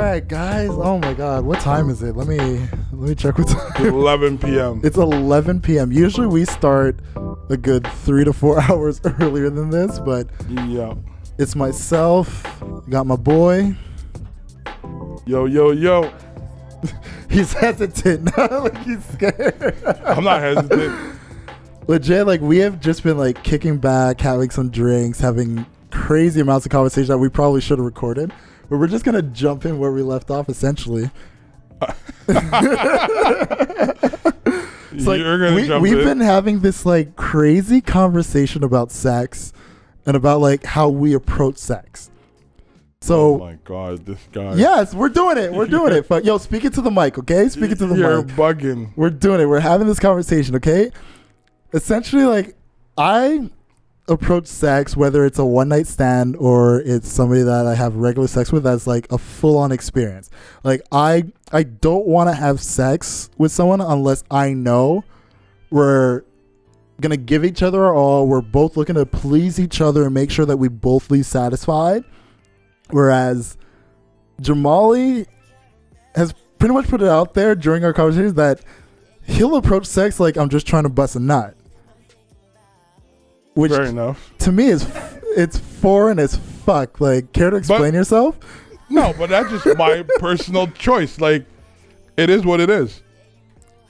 right, guys. Oh my God, what time is it? Let me check what time. 11 p.m. It's 11 p.m. Usually we start a good 3 to 4 hours earlier than this, but Yeah. it's myself. Got my boy. Yo. He's hesitant. Like he's scared. I'm not hesitant. Legit, like we have just been like kicking back, having some drinks, having crazy amounts of conversation that we probably should have recorded. But we're just gonna jump in where we left off, essentially. So we've been having this like crazy conversation about sex and about like how we approach sex. So, oh my God, this guy. Yes, we're doing it. We're doing it. But yo, speak it to the mic, okay? Speak it to the You're mic. bugging. We're doing it. We're having this conversation, okay? Essentially, like I approach sex, whether it's a one night stand or it's somebody that I have regular sex with, as like a full on experience. Like I don't want to have sex with someone unless I know we're gonna give each other our all. We're both looking to please each other and make sure that we both leave satisfied. Whereas Jamali has pretty much put it out there during our conversations that he'll approach sex like I'm just trying to bust a nut. Which fair enough. To me it's foreign as fuck. Like, care to explain yourself? No, but that's just my personal choice. Like, it is what it is.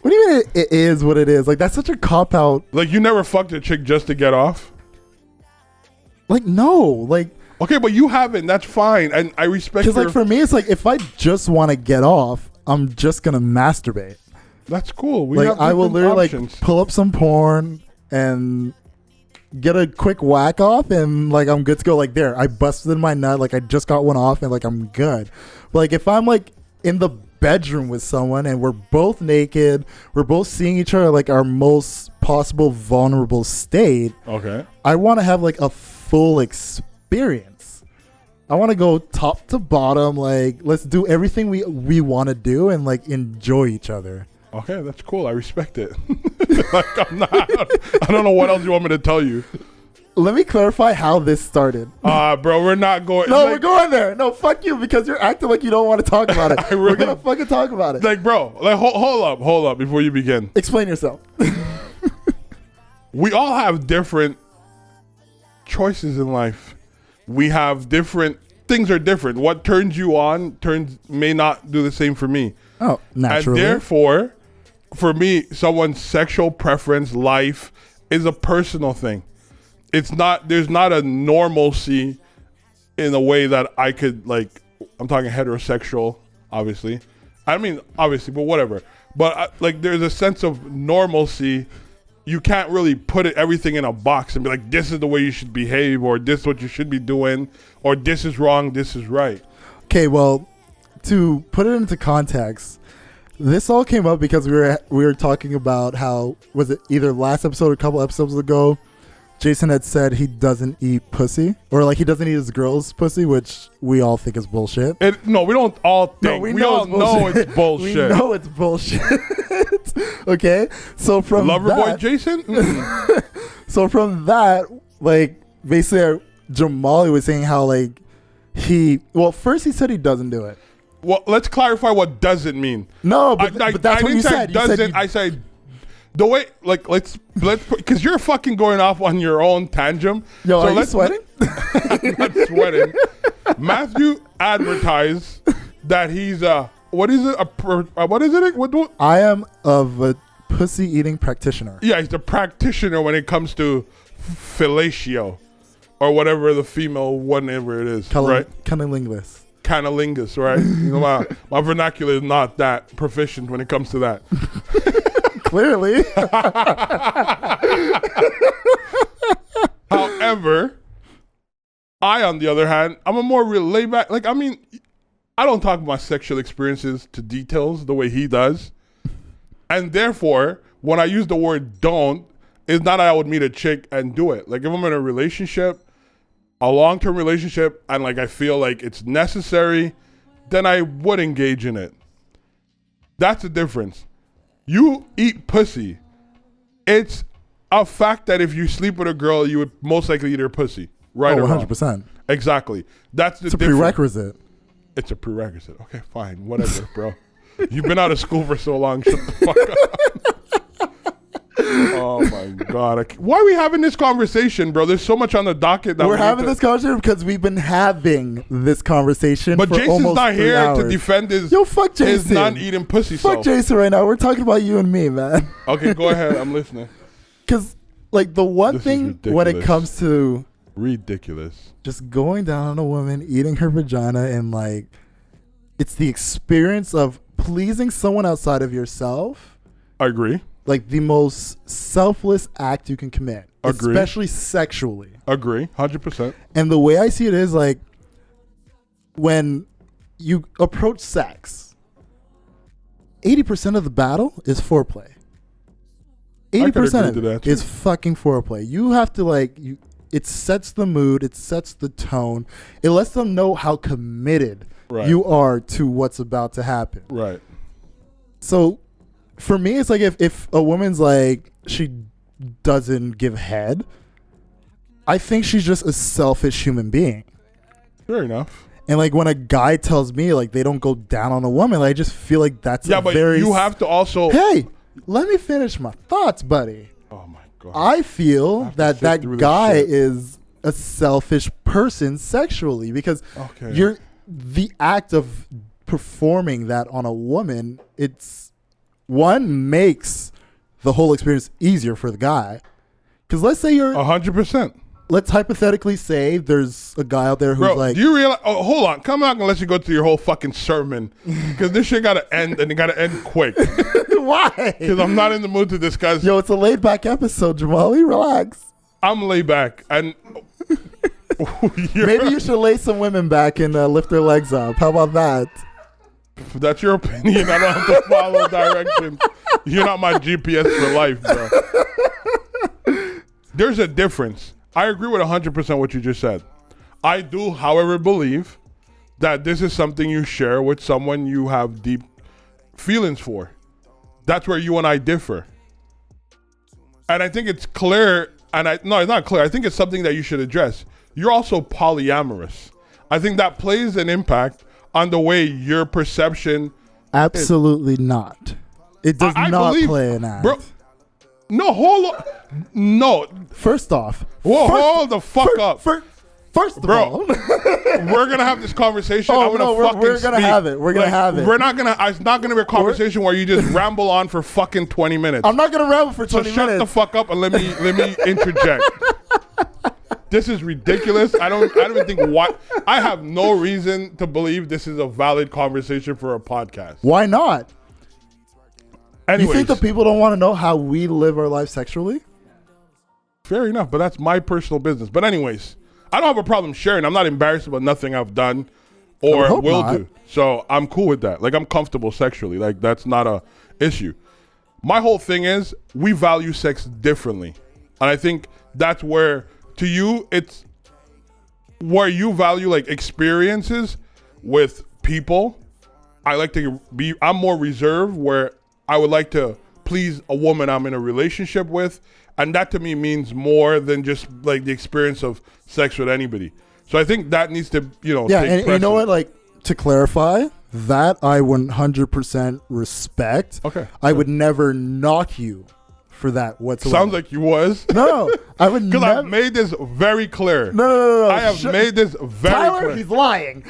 What do you mean it is what it is? Like, that's such a cop out. Like, you never fucked a chick just to get off? Like, no. Like, okay, but you haven't. That's fine, and I respect. Because like for me, it's like if I just want to get off, I'm just gonna masturbate. That's cool. We like have I will literally options. like pull up some porn and get a quick whack off, and like I'm good to go. Like there, I busted my nut. Like I just got one off, and like I'm good. But like if I'm like in the bedroom with someone and we're both naked, we're both seeing each other like our most possible vulnerable state. Okay. I want to have like a full experience. I want to go top to bottom. Like let's do everything we want to do and like enjoy each other. Okay, that's cool. I respect it. Like I don't know what else you want me to tell you. Let me clarify how this started. Bro, we're not going. No, we're going there. No, fuck you, because you're acting like you don't want to talk about it. We're gonna fucking talk about it. Like, bro, like hold up before you begin. Explain yourself. We all have different choices in life. We have different things are different. What turns you on may not do the same for me. Oh, naturally. And therefore, for me, someone's sexual preference, life is a personal thing. There's not a normalcy in a way that I could, like, I'm talking heterosexual, obviously. I mean, obviously, but whatever. But like, there's a sense of normalcy. You can't really put everything in a box and be like, this is the way you should behave, or this is what you should be doing, or this is wrong, this is right. Okay, well, to put it into context, this all came up because we were talking about how, was it either last episode or a couple episodes ago, Jason had said he doesn't eat pussy, or like he doesn't eat his girl's pussy, which we all think is bullshit. No, we don't all think. No, we all know it's bullshit. We know it's bullshit. Okay, so from Loverboy Jason. So from that, like basically, Jamali was saying how like first he said he doesn't do it. Well, let's clarify what doesn't mean. No, but that's what you said. I said the way, like, let's because you're fucking going off on your own tangent. Yo, so are you sweating? I'm not sweating. Matthew advertised that he's what is it? What is it? What? I am of a pussy eating practitioner. Yeah, he's a practitioner when it comes to fellatio, or whatever the female, whatever it is, right? Cunnilingus. Cunnilingus, right? You know, my vernacular is not that proficient when it comes to that. Clearly. However, I, on the other hand, I'm a more laid back. Like, I mean, I don't talk about sexual experiences to details the way he does. And therefore, when I use the word don't, it's not that I would meet a chick and do it. Like, if I'm in a relationship, a long-term relationship, and like I feel like it's necessary, then I would engage in it. That's the difference. You eat pussy. It's a fact that if you sleep with a girl, you would most likely eat her pussy. Right or wrong. 100%. Exactly. That's the It's a difference. prerequisite. It's a prerequisite. Okay, fine, whatever, bro. You've been out of school for so long. Shut the fuck up. Oh my God! Why are we having this conversation, bro? There's so much on the docket that we're having this conversation because we've been having this conversation. But for Jason's almost not 3 here hours. to defend his fuck Jason. his non-eating pussy. Fuck Jason right now. We're talking about you and me, man. Okay, go ahead. I'm listening. Because like the one This is thing when it ridiculous. comes to Ridiculous. just going down on a woman, eating her vagina, and like it's the experience of pleasing someone outside of yourself. I agree. Like the most selfless act you can commit, Agree. especially sexually. Agree. 100%. And the way I see it is like when you approach sex, 80% of the battle is foreplay. 80% agree of to it that, too. is fucking foreplay. You have to like it sets the mood, it sets the tone. It lets them know how committed Right. you are to what's about to happen. Right. So for me, it's like if a woman's like she doesn't give head, I think she's just a selfish human being. Fair enough. And like when a guy tells me like they don't go down on a woman, like, I just feel like that's Yeah, a but very you have to also. Hey, let me finish my thoughts, buddy. Oh my God. I feel have to that sit that through this guy shit. is a selfish person sexually because Okay. you're the act of performing that on a woman. It's one makes the whole experience easier for the guy. Because let's say 100%. let's hypothetically say there's a guy out there who's Bro, like, do you realize? Oh, hold on. Come back and let you go through your whole fucking sermon. Because this shit got to end, and it got to end quick. why? Because I'm not in the mood to discuss. Yo, it's a laid back episode, Jamali. Relax. I'm laid back. And Maybe you should lay some women back and lift their legs up. How about that? That's your opinion. I don't have to follow directions. You're not my GPS for life, bro. There's a difference. I agree with 100% what you just said. I do, however, believe that this is something you share with someone you have deep feelings for. That's where you and I differ. And I think it's clear, no, it's not clear. I think it's something that you should address. You're also polyamorous. I think that plays an impact on the way your perception. Absolutely not. It does I not believe- play an act. Bro, no, hold on. No. First off, Whoa, hold the fuck up. First of Bro, all, we're gonna have this conversation. Oh, I'm gonna no, we're fucking gonna speak. have it. We're gonna have it. We're not gonna. It's not gonna be a conversation where you just ramble on for fucking 20 minutes. I'm not gonna ramble for So 20 shut minutes. the fuck up and let me interject. This is ridiculous. I don't even think what. I have no reason to believe this is a valid conversation for a podcast. Why not? Anyways, You think the people don't want to know how we live our life sexually? fair enough, but that's my personal business. But anyways, I don't have a problem sharing. I'm not embarrassed about nothing I've done or hope will not. do. So I'm cool with that. Like, I'm comfortable sexually. Like, that's not a issue. My whole thing is we value sex differently. And I think that's where, to you, it's where you value like experiences with people. I like to be, I'm more reserved where I would like to please a woman I'm in a relationship with. And that to me means more than just like the experience of sex with anybody. So I think that needs to, Yeah, take and you know precedent. what? Like, to clarify, that I 100% respect. Okay. I would never knock you for that whatsoever. Sounds like you was. No, I would Because I've never. made this very clear. No. I have made this very Tyler, clear. he's lying.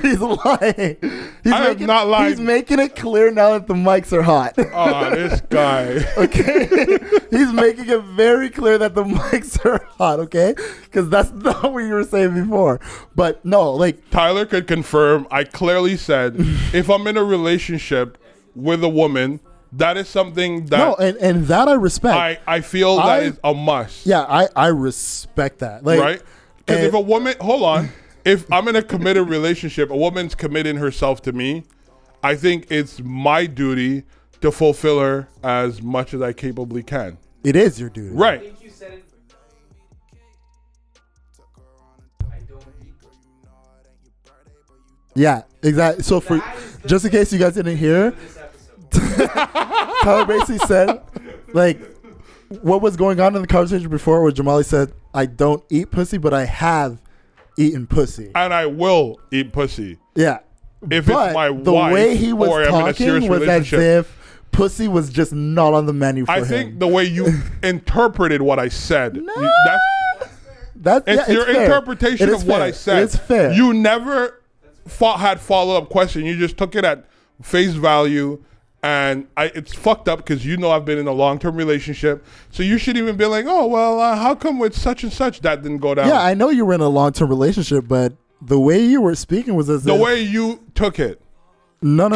He's lying. He's I am not lying. He's making it clear now that the mics are hot. Oh, this guy. Okay? He's making it very clear that the mics are hot, okay? Because that's not what you were saying before. But no, like, Tyler could confirm. I clearly said if I'm in a relationship with a woman, that is something that no, and that I respect. I feel that is a must. Yeah, I respect that. Like, Right? Because and- if a woman, hold on, if I'm in a committed relationship, a woman's committing herself to me, I think it's my duty to fulfill her as much as I capably can. It is your duty. I Right. think you said it. I don't. Yeah, exactly. So for That is the just in case you guys didn't hear, This episode. Tyler basically said, like, what was going on in the conversation before was Jamali said, I don't eat pussy, but I have eaten pussy. And I will eat pussy. Yeah. if but it's my the wife way he was or I'm in a serious talking was as relationship. if pussy was just not on the menu for him. I think the way you interpreted what I said. It's your fair. interpretation It of is what fair. I said. It's fair. You never had follow-up question. You just took it at face value. And it's fucked up because I've been in a long-term relationship. So you should even be like, oh, well, how come with such and such that didn't go down? Yeah, I know you were in a long-term relationship, but the way you were speaking was as the if... way you took it. No.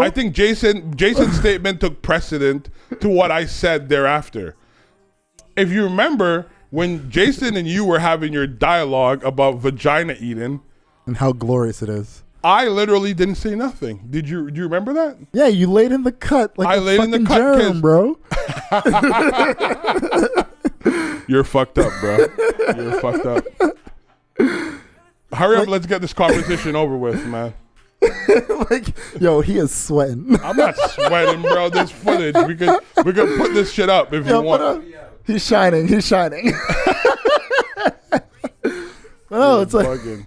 I think Jason's statement took precedent to what I said thereafter. If you remember, when Jason and you were having your dialogue about vagina eating... And how glorious it is. I literally didn't say nothing. Do you remember that? Yeah, you laid in the cut like I a laid in the fucking cut, germ, bro. You're fucked up, bro. You're fucked up. Hurry up, let's get this conversation over with, man. Like, yo, he is sweating. I'm not sweating, bro. This footage, we could put this shit up if you want. He's shining. No, it's like, Bugging.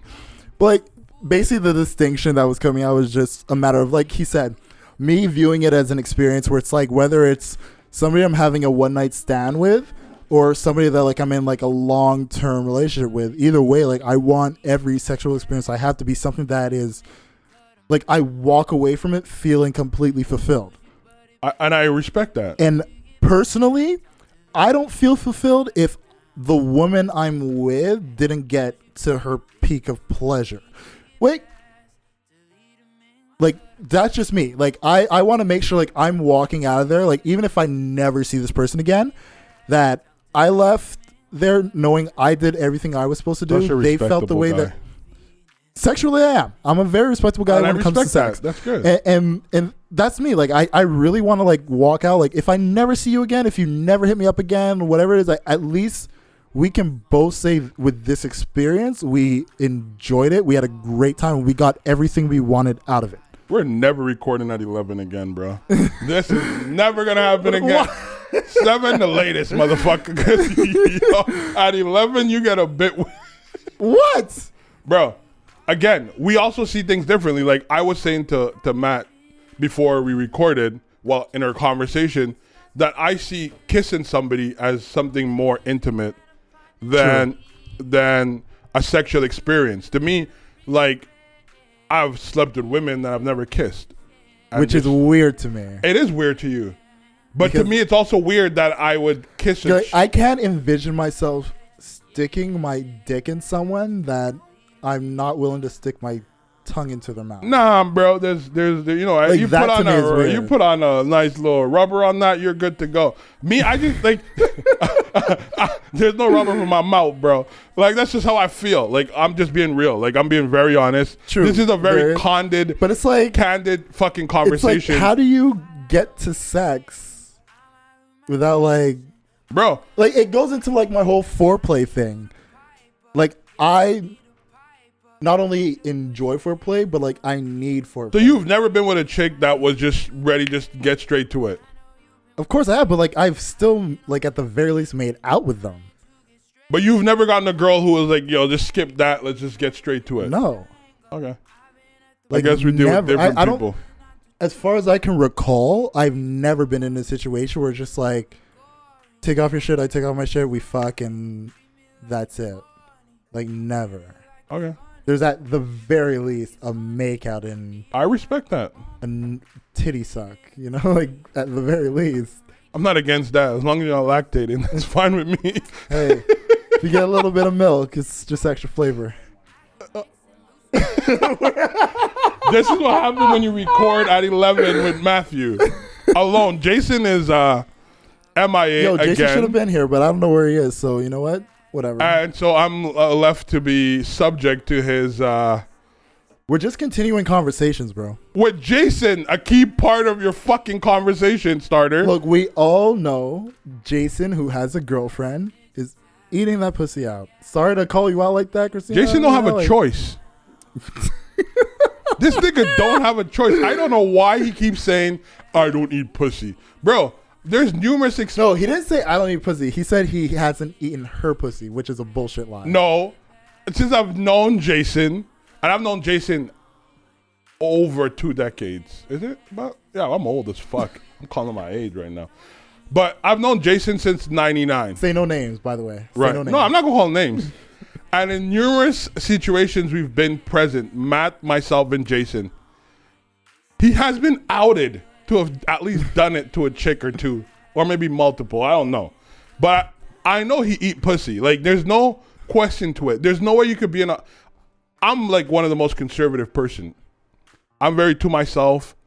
like basically the distinction that was coming out was just a matter of, like he said, me viewing it as an experience where it's like whether it's somebody I'm having a one night stand with or somebody that like I'm in like a long term relationship with. Either way, like I want every sexual experience I have to be something that is like I walk away from it feeling completely fulfilled. And I respect that. And personally, I don't feel fulfilled if the woman I'm with didn't get to her peak of pleasure. Wait, like that's just me. Like I want to make sure like I'm walking out of there, like even if I never see this person again, that I left there knowing I did everything I was supposed to do. They felt the way that sexually I am. I'm a very respectable guy when it comes to sex. That's good. And that's me. Like I really want to like walk out. Like if I never see you again, if you never hit me up again, whatever it is, like, at least we can both say with this experience, we enjoyed it. We had a great time. We got everything we wanted out of it. We're never recording at 11 again, bro. This is never going to happen again. 7 the latest, motherfucker. 'Cause, at 11, you get a bit... What? Bro, again, we also see things differently. Like I was saying to Matt before we recorded, well, in our conversation, that I see kissing somebody as something more intimate than a sexual experience. To me, like, I've slept with women that I've never kissed. Which is weird to me. It is weird to you. But to me, it's also weird that I would kiss her. Like, I can't envision myself sticking my dick in someone that I'm not willing to stick my tongue into their mouth. Nah, bro. There's you know, like, you put on a nice little rubber on that, you're good to go. Me, I just like there's no rubber in my mouth, bro. Like that's just how I feel. Like I'm just being real. Like I'm being very honest. True. This is a very candid fucking conversation. It's like, how do you get to sex without like, bro? Like it goes into like my whole foreplay thing. Like I not only enjoy foreplay, but like I need foreplay. So you've never been with a chick that was just ready, just get straight to it? Of course I have, but like I've still like at the very least made out with them. But you've never gotten a girl who was like, yo, just skip that, let's just get straight to it. No. Okay. Like, I guess we deal with different people. As far as I can recall, I've never been in a situation where it's just like, take off your shit, I take off my shit, we fuck, and that's it. Like never. Okay. There's at the very least a makeout and I respect that. a titty suck, you know, like at the very least. I'm not against that. As long as you're not lactating, that's fine with me. Hey, if you get a little bit of milk, it's just extra flavor. This is what happens when you record at 11 with Matthew alone. Jason is MIA Yo, Jason again. should have been here, but I don't know where he is. So you know what? Whatever. And so I'm left to be subject to his... We're just continuing conversations, bro. with Jason, a key part of your fucking conversation starter. Look, we all know Jason, who has a girlfriend, is eating that pussy out. Sorry to call you out like that, Christina. Jason don't have a choice. This nigga don't have a choice. I don't know why he keeps saying, I don't eat pussy. Bro, there's numerous... No, he didn't say I don't eat pussy. He said he hasn't eaten her pussy, which is a bullshit lie. No. Since I've known Jason And I've known Jason over 2 decades. Is it? About, yeah, I'm old as fuck. I'm calling my age right now. But I've known Jason since 99. Say no names, by the way. Say Right. no names. No, I'm not going to call names. And in numerous situations we've been present, Matt, myself, and Jason, he has been outed to have at least done it to a chick or two. Or maybe multiple. I don't know. But I know he eat pussy. Like, there's no question to it. There's no way you could be in a... I'm like one of the most conservative person. I'm very to myself.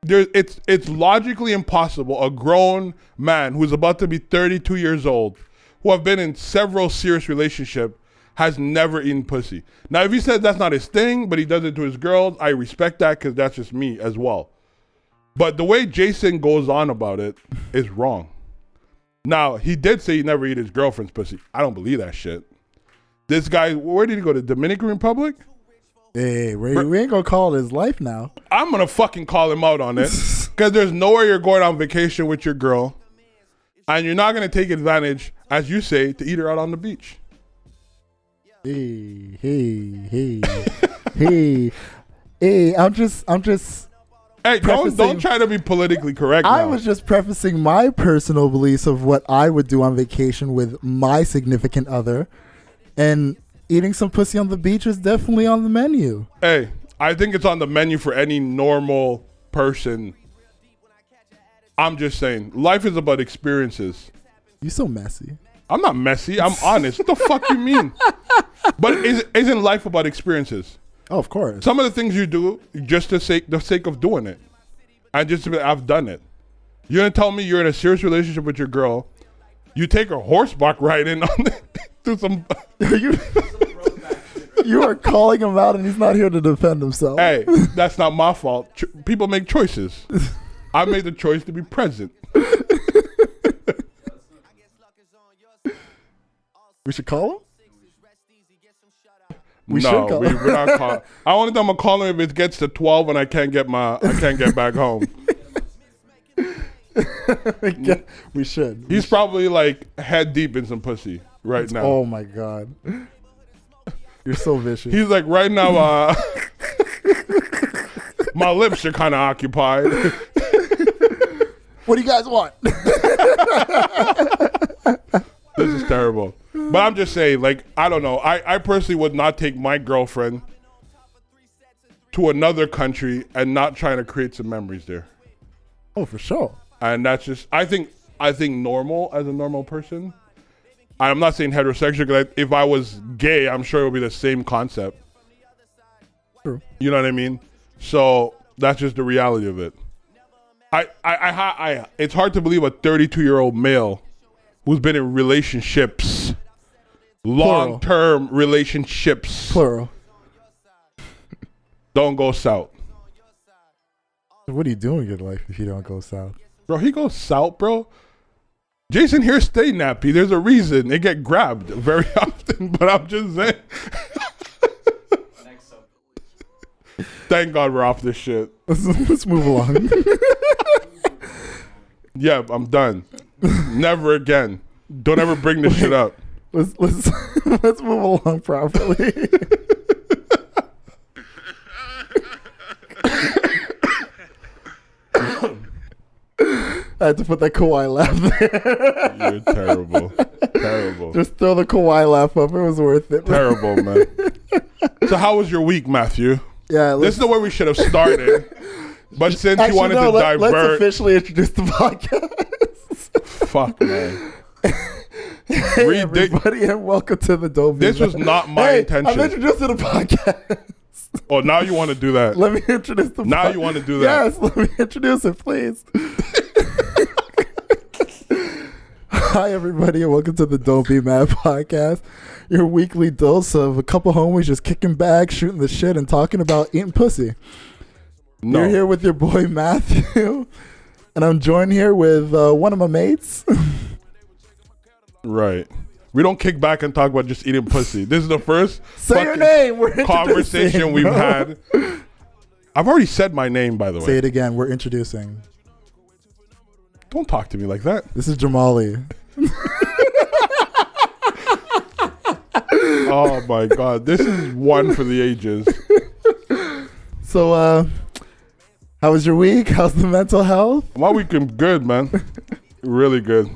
It's logically impossible. A grown man who's about to be 32 years old, who have been in several serious relationships, has never eaten pussy. Now, if he says that's not his thing, but he does it to his girls, I respect that because that's just me as well. But the way Jason goes on about it is wrong. Now, he did say he never eat his girlfriend's pussy. I don't believe that shit. This guy, where did he go? To Dominican Republic? Hey, we ain't gonna call it his life now. I'm gonna fucking call him out on it because there's nowhere you're going on vacation with your girl, and you're not gonna take advantage, as you say, to eat her out on the beach. Hey, hey. I'm just. Hey, don't try to be politically correct. I now. was just prefacing my personal beliefs of what I would do on vacation with my significant other, and eating some pussy on the beach is definitely on the menu. Hey, I think it's on the menu for any normal person. I'm just saying, life is about experiences. You so messy. I'm not messy. I'm honest. What the fuck you mean? But isn't life about experiences? Oh, of course. Some of the things you do just the sake of doing it, and just to be, I've done it. You're gonna tell me you're in a serious relationship with your girl, you take her horseback riding on through some. You are calling him out, and he's not here to defend himself. Hey, that's not my fault. People make choices. I made the choice to be present. We should call him. We're not calling. I only time I'm calling if it gets to 12 and I can't get back home. We should. He's probably like head deep in some pussy right now. Oh my god, you're so vicious. He's like right now. My lips are kind of occupied. What do you guys want? This is terrible. But I'm just saying, like, I don't know. I personally would not take my girlfriend to another country and not trying to create some memories there. Oh, for sure. And that's just, I think normal as a normal person. I'm not saying heterosexual, because if I was gay, I'm sure it would be the same concept. True. You know what I mean? So that's just the reality of it. It's hard to believe a 32-year-old male who's been in relationships, long-term relationships, Plural. don't go south. What are you doing in your life if you don't go south? Bro, he goes south, bro. Jason here stay nappy. There's a reason. They get grabbed very often, but I'm just saying. Thank God we're off this shit. Let's move along. Yeah, I'm done. Never again. Don't ever bring this shit up. Let's move along properly. I had to put that Kawhi laugh there. You're terrible. Terrible. Just throw the Kawhi laugh up. It was worth it. Terrible, man. So how was your week, Matthew? Yeah, This is the way we should have started. But since you wanted to let's divert. officially introduce the podcast. Fuck, man. Hey, everybody, and welcome to the Dope. This was not my intention. I'm introducing the podcast. Oh, now you want to do that. Let me introduce the Now you want to do that. Yes, let me introduce it, please. Hi, everybody, and welcome to the Don't Be Mad podcast, your weekly dose of a couple homies just kicking back, shooting the shit, and talking about eating pussy. No. You're here with your boy Matthew, and I'm joined here with one of my mates. Right. We don't kick back and talk about just eating pussy. This is the first Say your name. We're conversation introducing, we've bro. had. I've already said my name, by the way. Say it again. We're introducing. Don't talk to me like that. This is Jamali. Oh my God, this is one for the ages. So, how was your week? How's the mental health? My weekend good, man. Really good.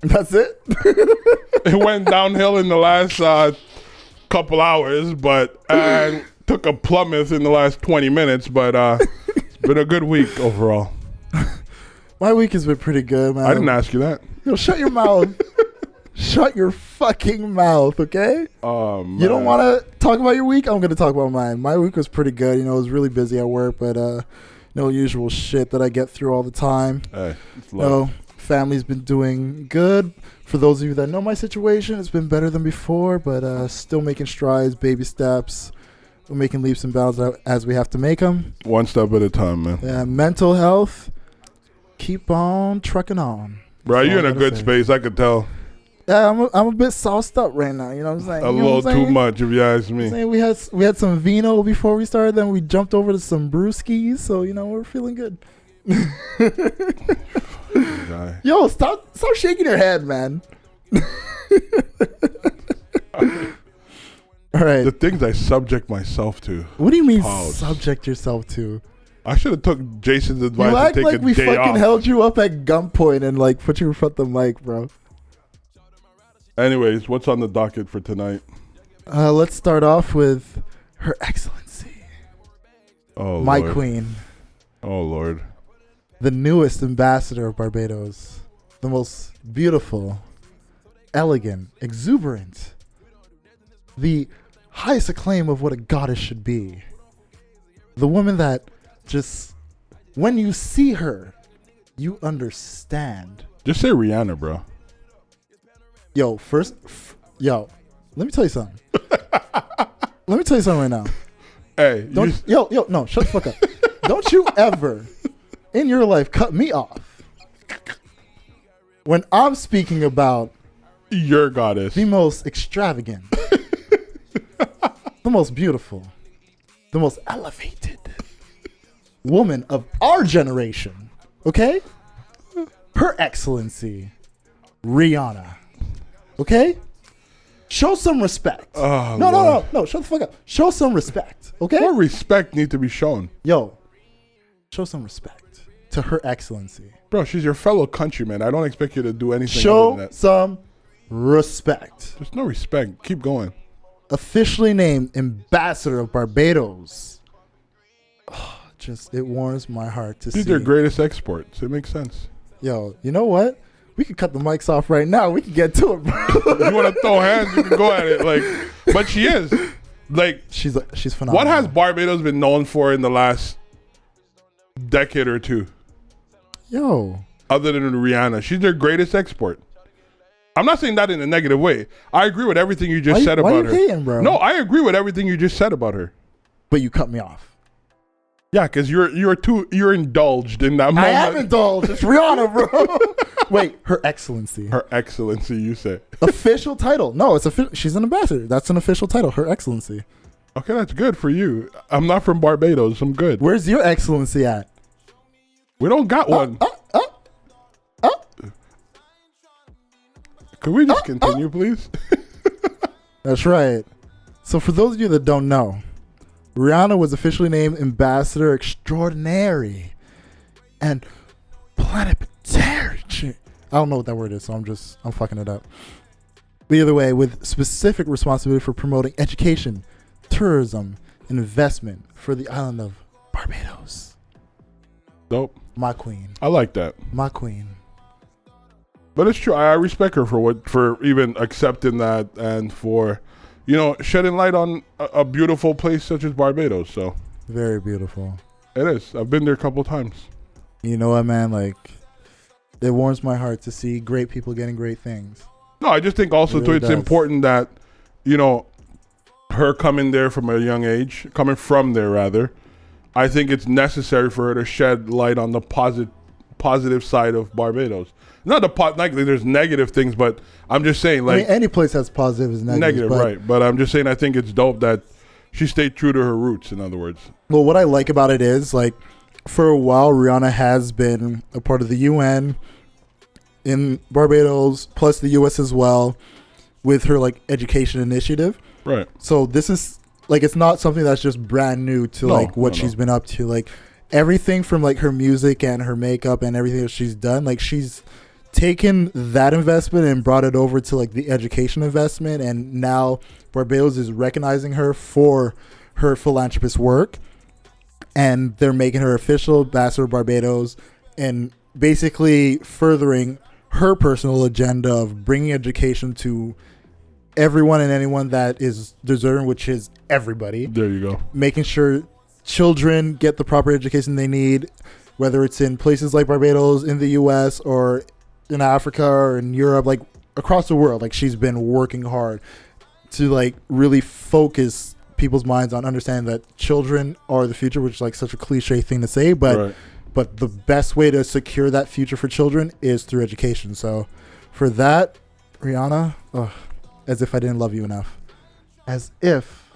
That's it? It went downhill in the last couple hours, and took a plummet in the last 20 minutes, but it's been a good week overall. My week has been pretty good, man. I didn't ask you that. Yo, shut your mouth. Shut your fucking mouth, okay? Man. You don't want to talk about your week? I'm going to talk about mine. My week was pretty good. You know, I was really busy at work, but no usual shit that I get through all the time. Hey, it's You know, family's been doing good. For those of you that know my situation, it's been better than before, but still making strides, baby steps. We're making leaps and bounds as we have to make them. one step at a time, man. Yeah, mental health, keep on trucking on. Bro, That's you're all in I a gotta good say. space. I could tell. Yeah, I'm a bit sauced up right now. You know what I'm saying? A You know little what I'm too saying? much, if you ask I'm me. saying we had some vino before we started, then we jumped over to some brewskis, so you know we're feeling good. Guy. Yo, stop shaking your head, man. All right. The things I subject myself to. What do you mean Pause. subject yourself to? I should have took Jason's You advice act to take like a we day fucking off. held you up at gunpoint and like put you in front of the mic, bro. Anyways, what's on the docket for tonight? Let's start off with Her Excellency, Oh, my Lord. queen, Oh, Lord. the newest ambassador of Barbados, the most beautiful, elegant, exuberant, the highest acclaim of what a goddess should be. The woman that just, when you see her, you understand. Just say Rihanna, bro. Yo, let me tell you something. Let me tell you something right now. Hey, No, shut the fuck up. Don't you ever in your life cut me off when I'm speaking about your goddess. the most extravagant, the most beautiful, the most elevated woman of our generation. Okay? Her Excellency, Rihanna. Okay? Show some respect. Oh, No, Lord. shut the fuck up. Show some respect. Okay? What respect need to be shown? Yo, show some respect to Her Excellency. Bro, she's your fellow countryman. I don't expect you to do anything other Show than that. some respect. There's no respect. Keep going. Officially named Ambassador of Barbados. Oh, just, it warms my heart to These see. are greatest exports. It makes sense. Yo, you know what? We could cut the mics off right now. We can get to it, bro. If you want to throw hands, you can go at it. Like, but she is. Like, She's phenomenal. what has Barbados been known for in the last decade or two? Yo, Other than Rihanna, she's their greatest export. I'm not saying that in a negative way. I agree with everything you just said why about you her. hating, bro? No, I agree with everything you just said about her. But you cut me off. Yeah, because you're indulged in that moment. I am indulged. It's Rihanna, bro. Wait, Her Excellency. Her Excellency, you say. Official title. No, it's she's an ambassador. That's an official title. Her Excellency. Okay, that's good for you. I'm not from Barbados. I'm good. Where's your Excellency at? We don't got one. Could we just continue, please? That's right. So for those of you that don't know, Rihanna was officially named Ambassador Extraordinary and Planetary. I don't know what that word is, so I'm fucking it up. But either way, with specific responsibility for promoting education, tourism, and investment for the island of Barbados. Dope. My queen. I like that. My queen. But it's true. I respect her for even accepting that and for, shedding light on a beautiful place such as Barbados. So Very beautiful. it is. I've been there a couple times. You know what, man? Like, it warms my heart to see great people getting great things. No, I just think also It really it's does. important that, her coming there from a young age, coming from there rather, I think it's necessary for her to shed light on the positive side of Barbados. Not like there's negative things, but I'm just saying, like, I mean, any place has positives and negatives. negative, but, right? But I'm just saying, I think it's dope that she stayed true to her roots. In other words, Well, what I like about it is, like, for a while, Rihanna has been a part of the UN, in Barbados, plus the U.S. as well, with her like education initiative. Right. So this is like, it's not something that's just brand new to like what she's been up to. Like everything from like her music and her makeup and everything that she's done, like she's taken that investment and brought it over to like the education investment, and now Barbados is recognizing her for her philanthropist work, and they're making her official ambassador of Barbados and basically furthering her personal agenda of bringing education to everyone and anyone that is deserving, which is everybody. There you go. Making sure children get the proper education they need, whether it's in places like Barbados, in the U.S., or in Africa, or in Europe, like across the world. Like she's been working hard to like really focus people's minds on understanding that children are the future, which is like such a cliche thing to say, but but the best way to secure that future for children is through education. So for that, Rihanna, as if I didn't love you enough. As if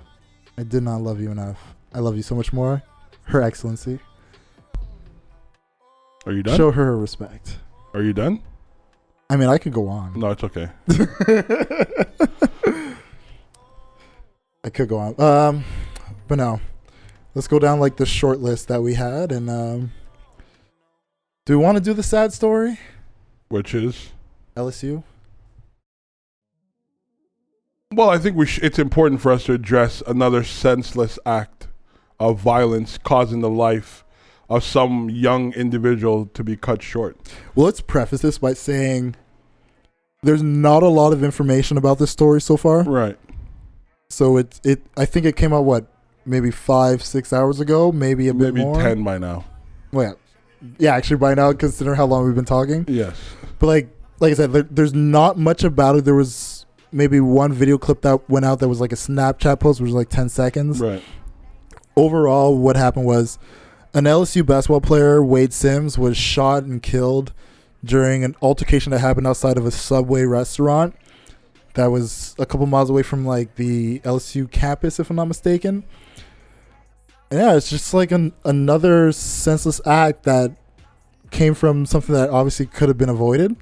I did not love you enough. I love you so much more. Her Excellency. Are you done? Show her respect. Are you done? I mean, I could go on. No, it's okay. I could go on. But no. Let's go down like the short list that we had. And do we want to do the sad story? Which is? LSU? Well, I think it's important for us to address another senseless act of violence causing the life of some young individual to be cut short. Well, let's preface this by saying there's not a lot of information about this story so far. Right. So I think it came out, maybe 5-6 hours ago, maybe a bit more. Maybe 10 by now. Well, yeah, actually by now, considering how long we've been talking. Yes. But like I said, there's not much about it. There was maybe one video clip that went out that was like a Snapchat post, which was like 10 seconds. Right. Overall, what happened was an LSU basketball player, Wade Sims, was shot and killed during an altercation that happened outside of a Subway restaurant that was a couple miles away from like the LSU campus, if I'm not mistaken. And yeah, it's just like another senseless act that came from something that obviously could have been avoided.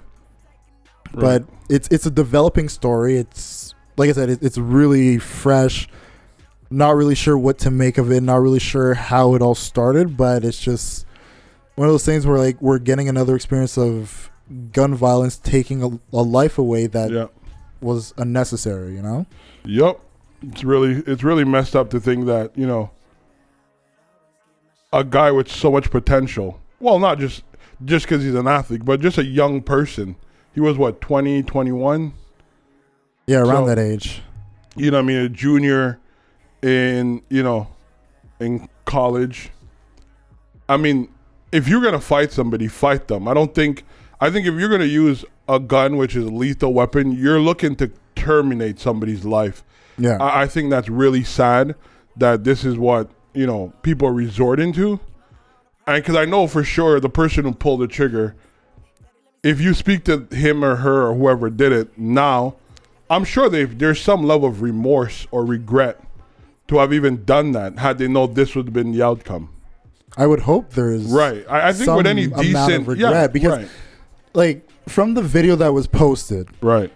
Right. But it's a developing story. It's like I said, it's really fresh. Not really sure what to make of it. Not really sure how it all started. But it's just one of those things where like we're getting another experience of gun violence taking a life away that was unnecessary. You know. Yep. It's really messed up to think that a guy with so much potential. Well, not just because he's an athlete, but just a young person. He was, 20, 21? Yeah, around that age. You know what I mean? A junior in college. I mean, if you're going to fight somebody, fight them. I think if you're going to use a gun, which is a lethal weapon, you're looking to terminate somebody's life. Yeah. I think that's really sad that this is what, people are resorting to. And because I know for sure the person who pulled the trigger, if you speak to him or her or whoever did it now, I'm sure there's some level of remorse or regret to have even done that had they known this would have been the outcome. I would hope there's right. I think with any decent regret, because like from the video that was posted, right,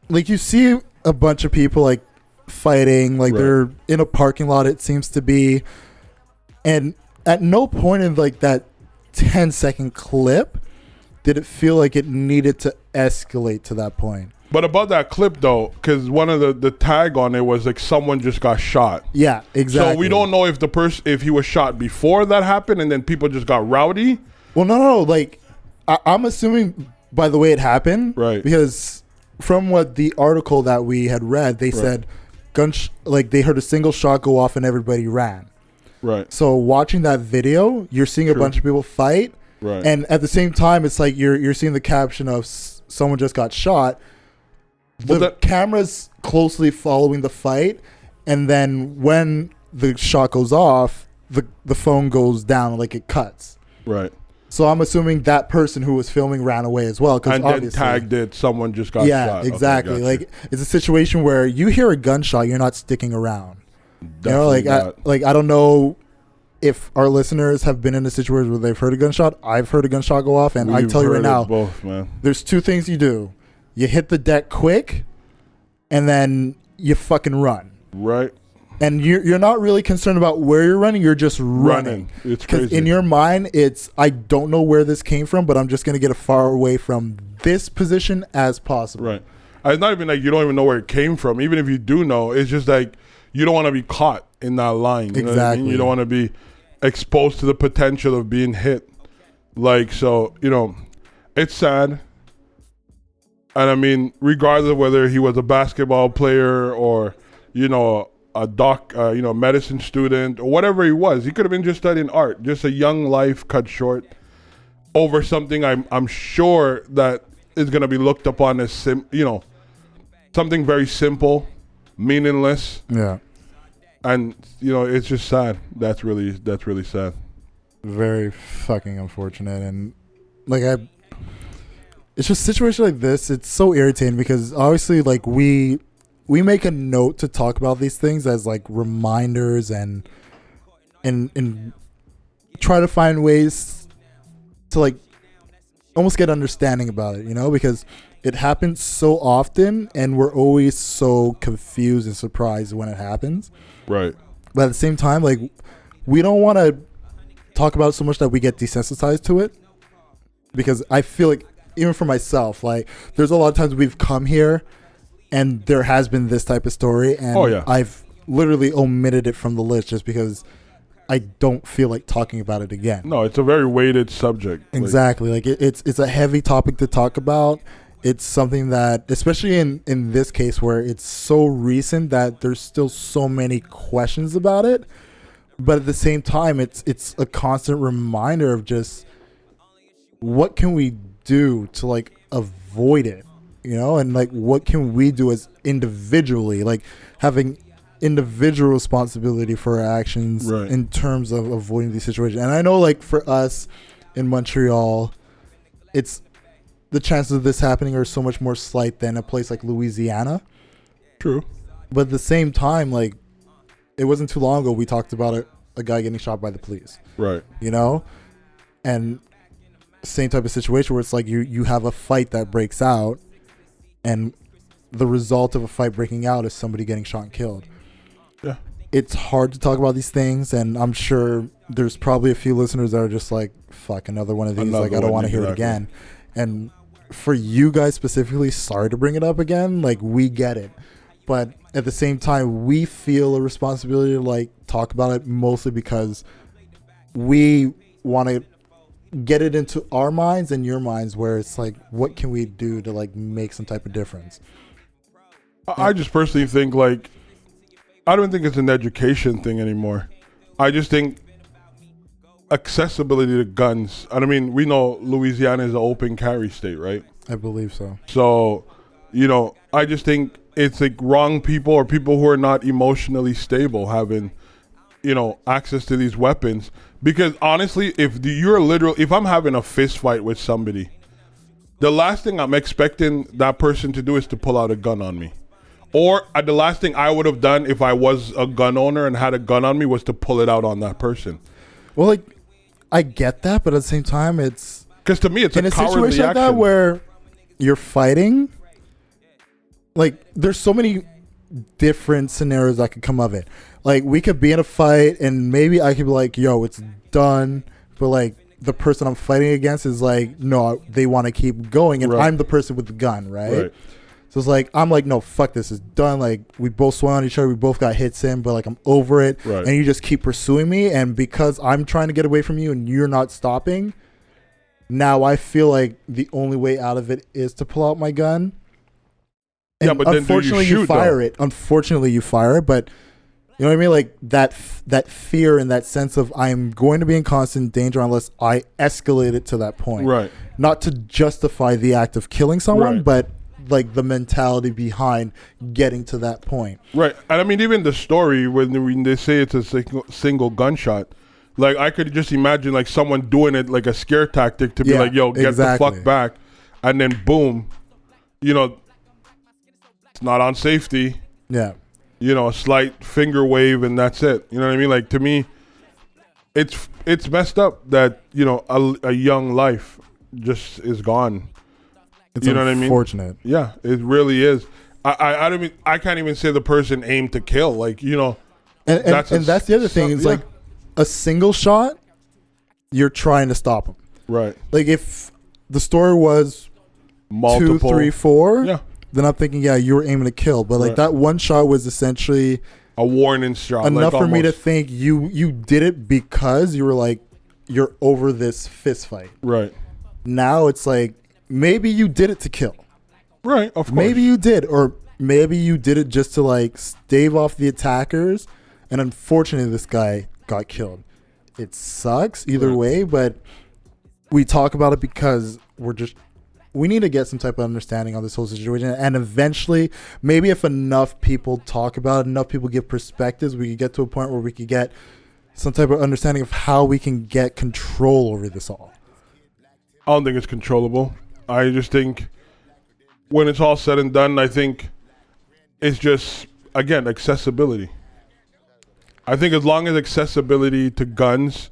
like you see a bunch of people like fighting, like they're in a parking lot, it seems to be, and at no point in like that 10-second clip did it feel like it needed to escalate to that point. But about that clip though, because one of the tag on it was like someone just got shot. Yeah, exactly. So we don't know if he was shot before that happened and then people just got rowdy. Well, no. Like I'm assuming by the way it happened, right? Because from what the article that we had read, they said like they heard a single shot go off and everybody ran. Right. So watching that video, you're seeing a bunch of people fight. Right. And at the same time, it's like you're seeing the caption of someone just got shot. The camera's closely following the fight, and then when the shot goes off, the phone goes down, like it cuts. Right. So I'm assuming that person who was filming ran away as well. And then tagged it, someone just got shot. Yeah, exactly. Okay, like it's a situation where you hear a gunshot, you're not sticking around. Definitely I don't know if our listeners have been in a situation where they've heard a gunshot, I've heard a gunshot go off, and I We've tell you right heard now, it both, man. there's two things you do. You hit the deck quick, and then you fucking run. Right. And you're not really concerned about where you're running. You're just running. It's Because crazy. in your mind, it's, I don't know where this came from, but I'm just going to get as far away from this position as possible. Right. It's not even like you don't even know where it came from. Even if you do know, it's just like you don't want to be caught in that line. You know what I mean? Exactly. You don't want to be exposed to the potential of being hit. Like, so, you know, it's sad. And I mean, regardless of whether he was a basketball player or, you know, a medicine student or whatever he was, he could have been just studying art. Just a young life cut short over something I'm sure that is going to be looked upon as something very simple, meaningless, Yeah. and you know, it's just sad. That's really sad. Very fucking unfortunate. And like, it's just situations like this. It's so irritating because obviously, like, we make a note to talk about these things as like reminders and try to find ways to like almost get understanding about it, you know, because it happens so often and we're always so confused and surprised when it happens. Right. But at the same time, like, we don't want to talk about it so much that we get desensitized to it, because I feel like, even for myself, like, there's a lot of times we've come here and there has been this type of story, and I've literally omitted it from the list just because I don't feel like talking about it again. No, it's a very weighted subject. Exactly. Like, it's a heavy topic to talk about. It's something that, especially in this case where it's so recent that there's still so many questions about it, but at the same time, it's a constant reminder of just what can we do to like avoid it, you know, and like what can we do as individually, like having individual responsibility for our actions in terms of avoiding these situations. And I know, like, for us in Montreal, it's the chances of this happening are so much more slight than a place like Louisiana. True. But at the same time, like, it wasn't too long ago we talked about a guy getting shot by the police. Right. You know? And same type of situation where it's like you have a fight that breaks out, and the result of a fight breaking out is somebody getting shot and killed. Yeah. It's hard to talk about these things, and I'm sure there's probably a few listeners that are just like, fuck, another one of these. Like, I don't want to hear it again. And for you guys specifically, sorry to bring it up again. Like, we get it. But at the same time, we feel a responsibility to like talk about it, mostly because we want to get it into our minds and your minds, where it's like, what can we do to like make some type of difference? I just personally think, like, I don't think it's an education thing anymore. I just think accessibility to guns. And I mean, we know Louisiana is an open carry state, right? I believe so. So, you know, I just think it's like wrong people or people who are not emotionally stable having, you know, access to these weapons. Because honestly, if I'm having a fist fight with somebody, the last thing I'm expecting that person to do is to pull out a gun on me. Or the last thing I would have done if I was a gun owner and had a gun on me was to pull it out on that person. Well, like, I get that, but at the same time, it's... Because to me, it's in a a cowardly situation like action. that where you're fighting, like, there's so many different scenarios that could come of it. Like, we could be in a fight and maybe I could be like, yo, it's done, but like the person I'm fighting against is like, no, they want to keep going, and I'm the person with the gun, right? So it's like, I'm like, no, fuck this, is done. Like, we both swung on each other, we both got hits in, but like, I'm over it, and you just keep pursuing me, and because I'm trying to get away from you and you're not stopping, now I feel like the only way out of it is to pull out my gun. And yeah, but then unfortunately, you fire it. Unfortunately, you fire it, but you know what I mean? Like, that fear and that sense of I'm going to be in constant danger unless I escalate it to that point. Right. Not to justify the act of killing someone, but like the mentality behind getting to that point. Right. And I mean, even the story, when they say it's a single gunshot, like, I could just imagine like someone doing it like a scare tactic to be like, yo, get the fuck back. And then boom, you know, it's not on safety. Yeah. You know, a slight finger wave and that's it. You know what I mean? Like, to me, it's messed up that a young life just is gone. It's You know what I mean? unfortunate. Yeah, it really is. I don't mean, I can't even say the person aimed to kill. Like And that's that's the other thing. Is like a single shot, you're trying to stop him. right, Like if the story was multiple 2, 3, 4, Yeah, then I'm thinking, yeah, you were aiming to kill. But like Right. that one shot was essentially a warning shot. enough like for me to almost. think you did it because you were like, you're over this fist fight. Right, Now it's like maybe you did it to kill. right. Of course, Maybe you did, or maybe you did it just to like stave off the attackers. And unfortunately, this guy got killed. It sucks either Right. way, but we talk about it because we need to get some type of understanding on this whole situation. And eventually, maybe if enough people talk about it, enough people give perspectives, we could get to a point where we could get some type of understanding of how we can get control over this all. I don't think it's controllable. I just think when it's all said and done, I think it's just, again, accessibility. I think as long as accessibility to guns,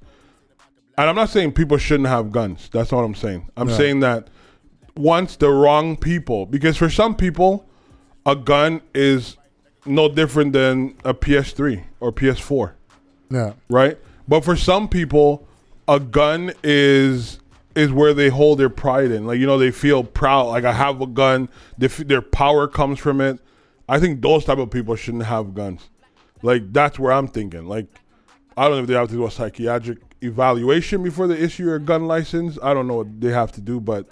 and I'm not saying people shouldn't have guns. That's not what I'm saying. I'm Right. saying that once the wrong people, because for some people, a gun is no different than a PS3 or PS4. Yeah. Right? But for some people, a gun is where they hold their pride in. Like, they feel proud. Like, I have a gun. Their power comes from it. I think those type of people shouldn't have guns. Like, that's where I'm thinking. Like, I don't know if they have to do a psychiatric evaluation before they issue a gun license. I don't know what they have to do, but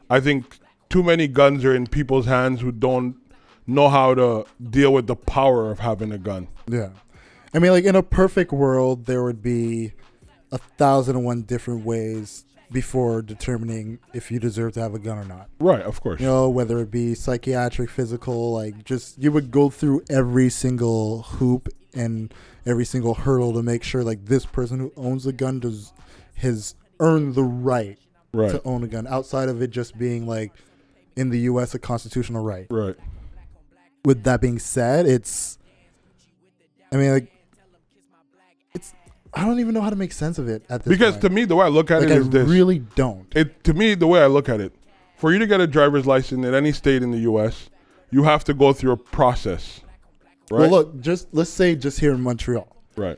I think too many guns are in people's hands who don't know how to deal with the power of having a gun. Yeah. I mean, like in a perfect world, there would be 1,001 different ways before determining if you deserve to have a gun or not. Right, of course. Whether it be psychiatric, physical, like just you would go through every single hoop and every single hurdle to make sure like this person who owns a gun has earned the right Right. to own a gun outside of it just being like in the U.S. a constitutional right. Right. With that being said, I don't even know how to make sense of it at this Because point. to me, the way I look at Like it I is this. really don't. To me, the way I look at it, for you to get a driver's license in any state in the U.S., you have to go through a process. Right? Well, look, let's say here in Montreal. Right.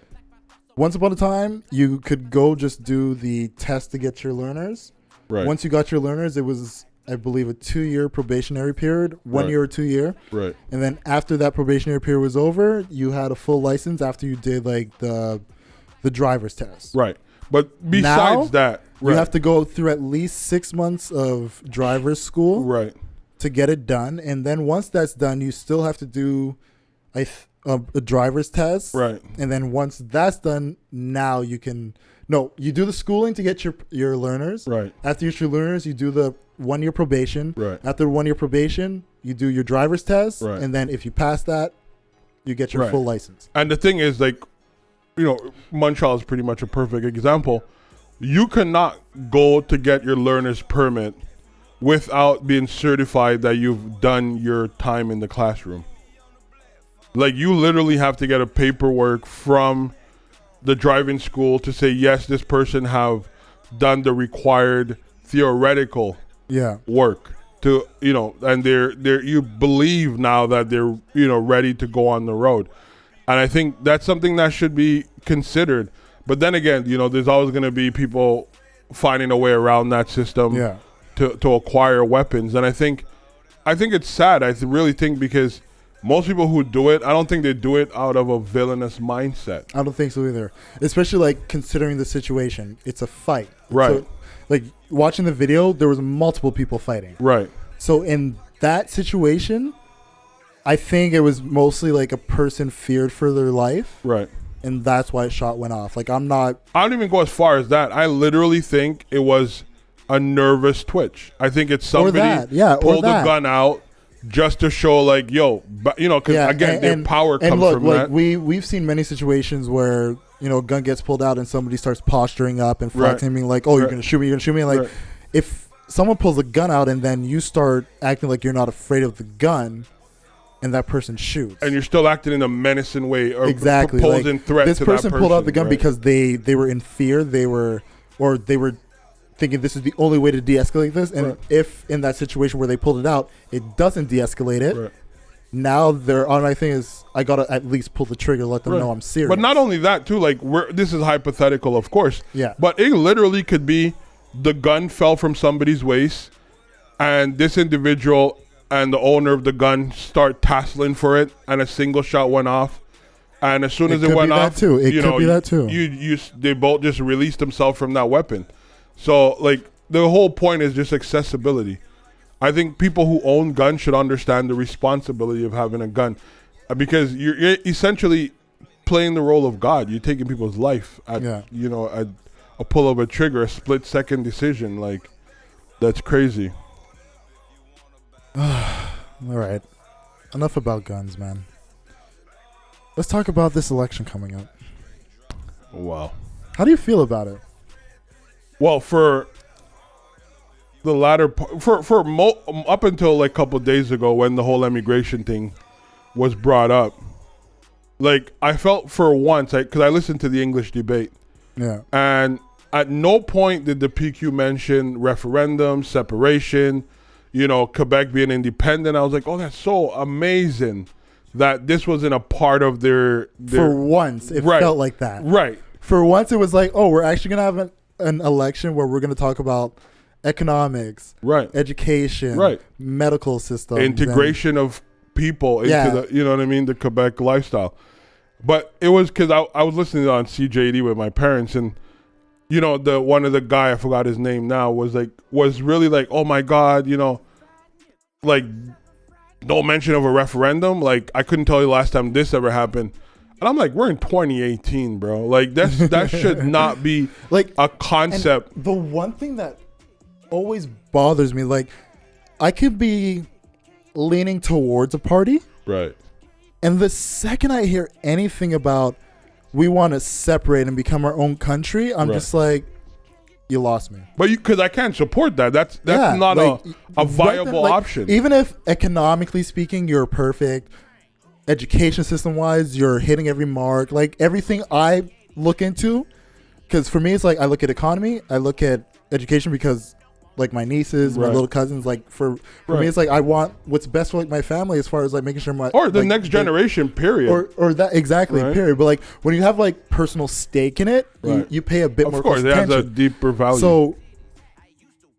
Once upon a time, you could go just do the test to get your learners. Right. Once you got your learners, it was, I believe, a 2-year probationary period, 1 Right. year or 2 year. Right. And then after that probationary period was over, you had a full license after you did like the driver's test. Right. But besides Now, that, You right. have to go through at least 6 months of driver's school Right. to get it done. And then once that's done, you still have to do a driver's test. Right. And then once that's done, now you can... No, you do the schooling to get your learners. Right. After you get your learners, you do the 1 year probation. Right. After 1 year probation, you do your driver's test. Right. And then if you pass that, you get your Right. full license. And the thing is, like, Montreal is pretty much a perfect example. You cannot go to get your learner's permit without being certified that you've done your time in the classroom. Like, you literally have to get a paperwork from the driving school to say, yes, this person have done the required theoretical Yeah. work to, and they're you believe now that they're, ready to go on the road. And I think that's something that should be considered. But then again, there's always going to be people finding a way around that system Yeah. to acquire weapons. And I think it's sad. I really think because most people who do it, I don't think they do it out of a villainous mindset. I don't think so either. Especially like considering the situation. It's a fight. Right. So, like watching the video, there was multiple people fighting. Right. So in that situation, I think it was mostly like a person feared for their life. Right. And that's why a shot went off. Like I don't even go as far as that. I literally think it was a nervous twitch. I think it's somebody pulled the gun out just to show like, because again, their power comes and look, from like that. We've seen many situations where, a gun gets pulled out and somebody starts posturing up and flexing, being like, oh, you're going to shoot me, And like, if someone pulls a gun out and then you start acting like you're not afraid of the gun, and that person shoots. And you're still acting in a menacing way or Exactly. proposing threat This to person that person. pulled out the gun right? because they were in fear. They were thinking this is the only way to de-escalate this. And Right. if in that situation where they pulled it out, it doesn't de-escalate it. Right. Now their automatic thing is, I gotta at least pull the trigger, let them Right. know I'm serious. But not only that, too. Like this is hypothetical, of course. Yeah. But it literally could be the gun fell from somebody's waist, and this individual and the owner of the gun start tasseling for it, and a single shot went off. And as soon as it could went be that off, too. It could be that too. They both just released themselves from that weapon. So like the whole point is just accessibility. I think people who own guns should understand the responsibility of having a gun, because you're essentially playing the role of God. You're taking people's life at a pull of a trigger, a split second decision. Like that's crazy. All right. Enough about guns, man. Let's talk about this election coming up. Wow. How do you feel about it? Well, for the latter up until like a couple of days ago when the whole immigration thing was brought up, like I felt for once, because I listened to the English debate, and at no point did the PQ mention referendum, separation, Quebec being independent. I was like, oh, that's so amazing that this wasn't a part of their For once, it felt like that. Right. For once, it was like, oh, we're actually going to have an election where we're going to talk about economics, right, education, right, medical system, integration of people into the, the Quebec lifestyle. But it was because I was listening on CJD with my parents, and the one of the guy, I forgot his name now, was really like, oh my God, like no mention of a referendum. Like I couldn't tell you the last time this ever happened. And I'm like, we're in 2018, bro. Like that should not be like a concept. And the one thing that always bothers me, like I could be leaning towards a party, right, and the second I hear anything about we want to separate and become our own country, I'm just like, you lost me. But because I can't support that. That's not like, a viable option. Even if economically speaking, you're perfect, education system wise, you're hitting every mark, like everything I look into, because for me, it's like I look at economy, I look at education, because like my nieces, my little cousins, like for me, it's like I want what's best for like my family as far as like making sure my or the like, next generation, period, or that exactly period. But like when you have like personal stake in it, you pay a bit more. Of course, it has a deeper value. So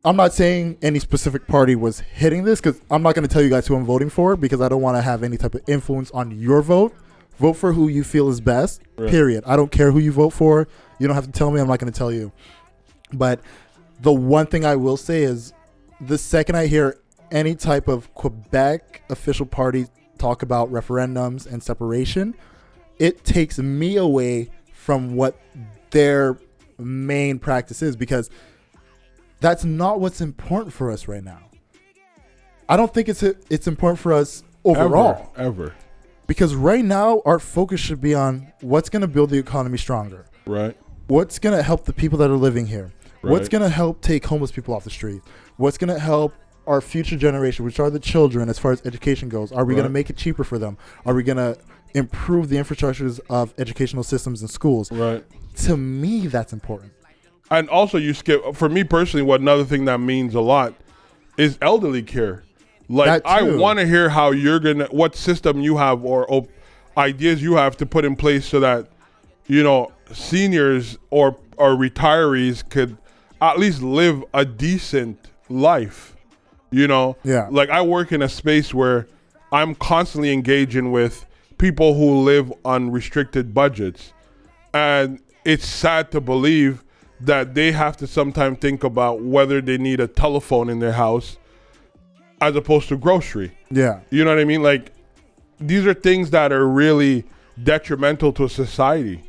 I'm not saying any specific party was hitting this, because I'm not going to tell you guys who I'm voting for, because I don't want to have any type of influence on your vote. Vote for who you feel is best. Period. I don't care who you vote for. You don't have to tell me. I'm not going to tell you. But the one thing I will say is, the second I hear any type of Quebec official party talk about referendums and separation, it takes me away from what their main practice is, because that's not what's important for us right now. I don't think it's important for us overall. Ever. Because right now, our focus should be on what's going to build the economy stronger. Right. What's going to help the people that are living here. Right. What's going to help take homeless people off the street? What's going to help our future generation, which are the children, as far as education goes? Are we going to make it cheaper for them? Are we going to improve the infrastructures of educational systems in schools? Right. To me, that's important. And also, you skip, for me personally, another thing that means a lot is elderly care. Like, I want to hear how what system you have or ideas you have to put in place so that, seniors or retirees could at least live a decent life, Yeah. Like, I work in a space where I'm constantly engaging with people who live on restricted budgets. And it's sad to believe that they have to sometimes think about whether they need a telephone in their house as opposed to grocery. Yeah. You know what I mean? Like, these are things that are really detrimental to a society.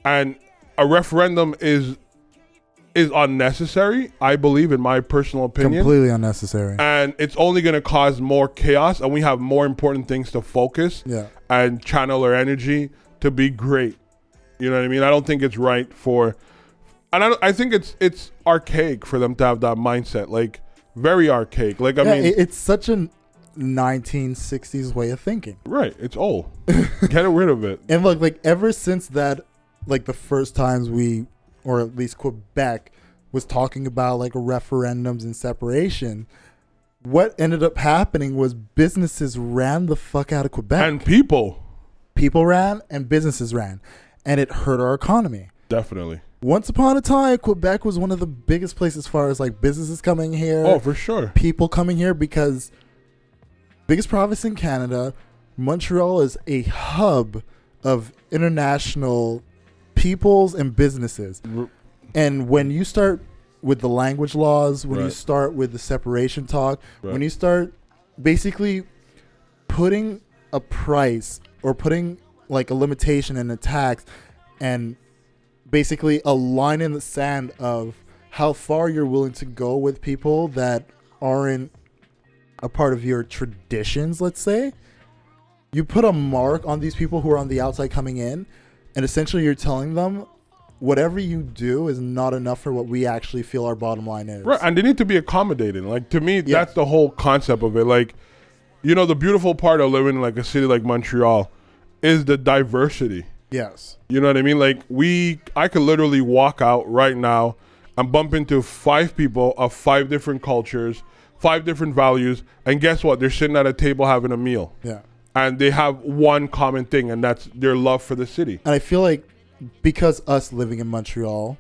And a referendum is unnecessary, I believe, in my personal opinion. Completely unnecessary. And it's only going to cause more chaos, and we have more important things to focus and channel our energy to be great. You know what I mean? I don't think it's right I think it's archaic for them to have that mindset. Like, very archaic. Like, I mean, it's such an 1960s way of thinking. Right. It's old. Get rid of it. And look, like ever since that, like the first times we, or at least Quebec, was talking about like referendums and separation, what ended up happening was businesses ran the fuck out of Quebec. And people. People ran and businesses ran. And it hurt our economy. Definitely. Once upon a time, Quebec was one of the biggest places as far as like businesses coming here. Oh, for sure. People coming here, because biggest province in Canada, Montreal is a hub of international peoples and businesses. And when you start with the language laws, when you Right. start with the separation talk, Right. when you start basically putting a price or putting like a limitation and a tax and basically a line in the sand of how far you're willing to go with people that aren't a part of your traditions, let's say, you put a mark on these people who are on the outside coming in, and essentially you're telling them whatever you do is not enough for what we actually feel our bottom line is. Right. And they need to be accommodating. Like, to me, Yeah. that's the whole concept of it. Like, you know, the beautiful part of living in like a city like Montreal is the diversity. Yes. You know what I mean? Like, I could literally walk out right now and bump into 5 people of 5 different cultures, 5 different values, and guess what? They're sitting at a table having a meal. Yeah. And they have one common thing, and that's their love for the city. And I feel like because us living in Montreal,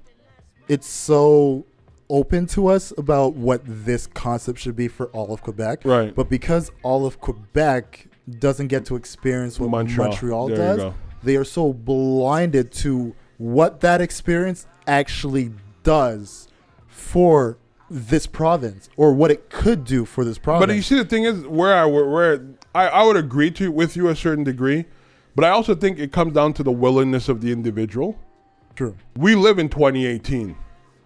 it's so open to us about what this concept should be for all of Quebec. Right. But because all of Quebec doesn't get to experience what Montreal There you does, go. they are so blinded to what that experience actually does for this province, or what it could do for this province. But you see, the thing is, where I would agree with you a certain degree, but I also think it comes down to the willingness of the individual. True. We live in 2018.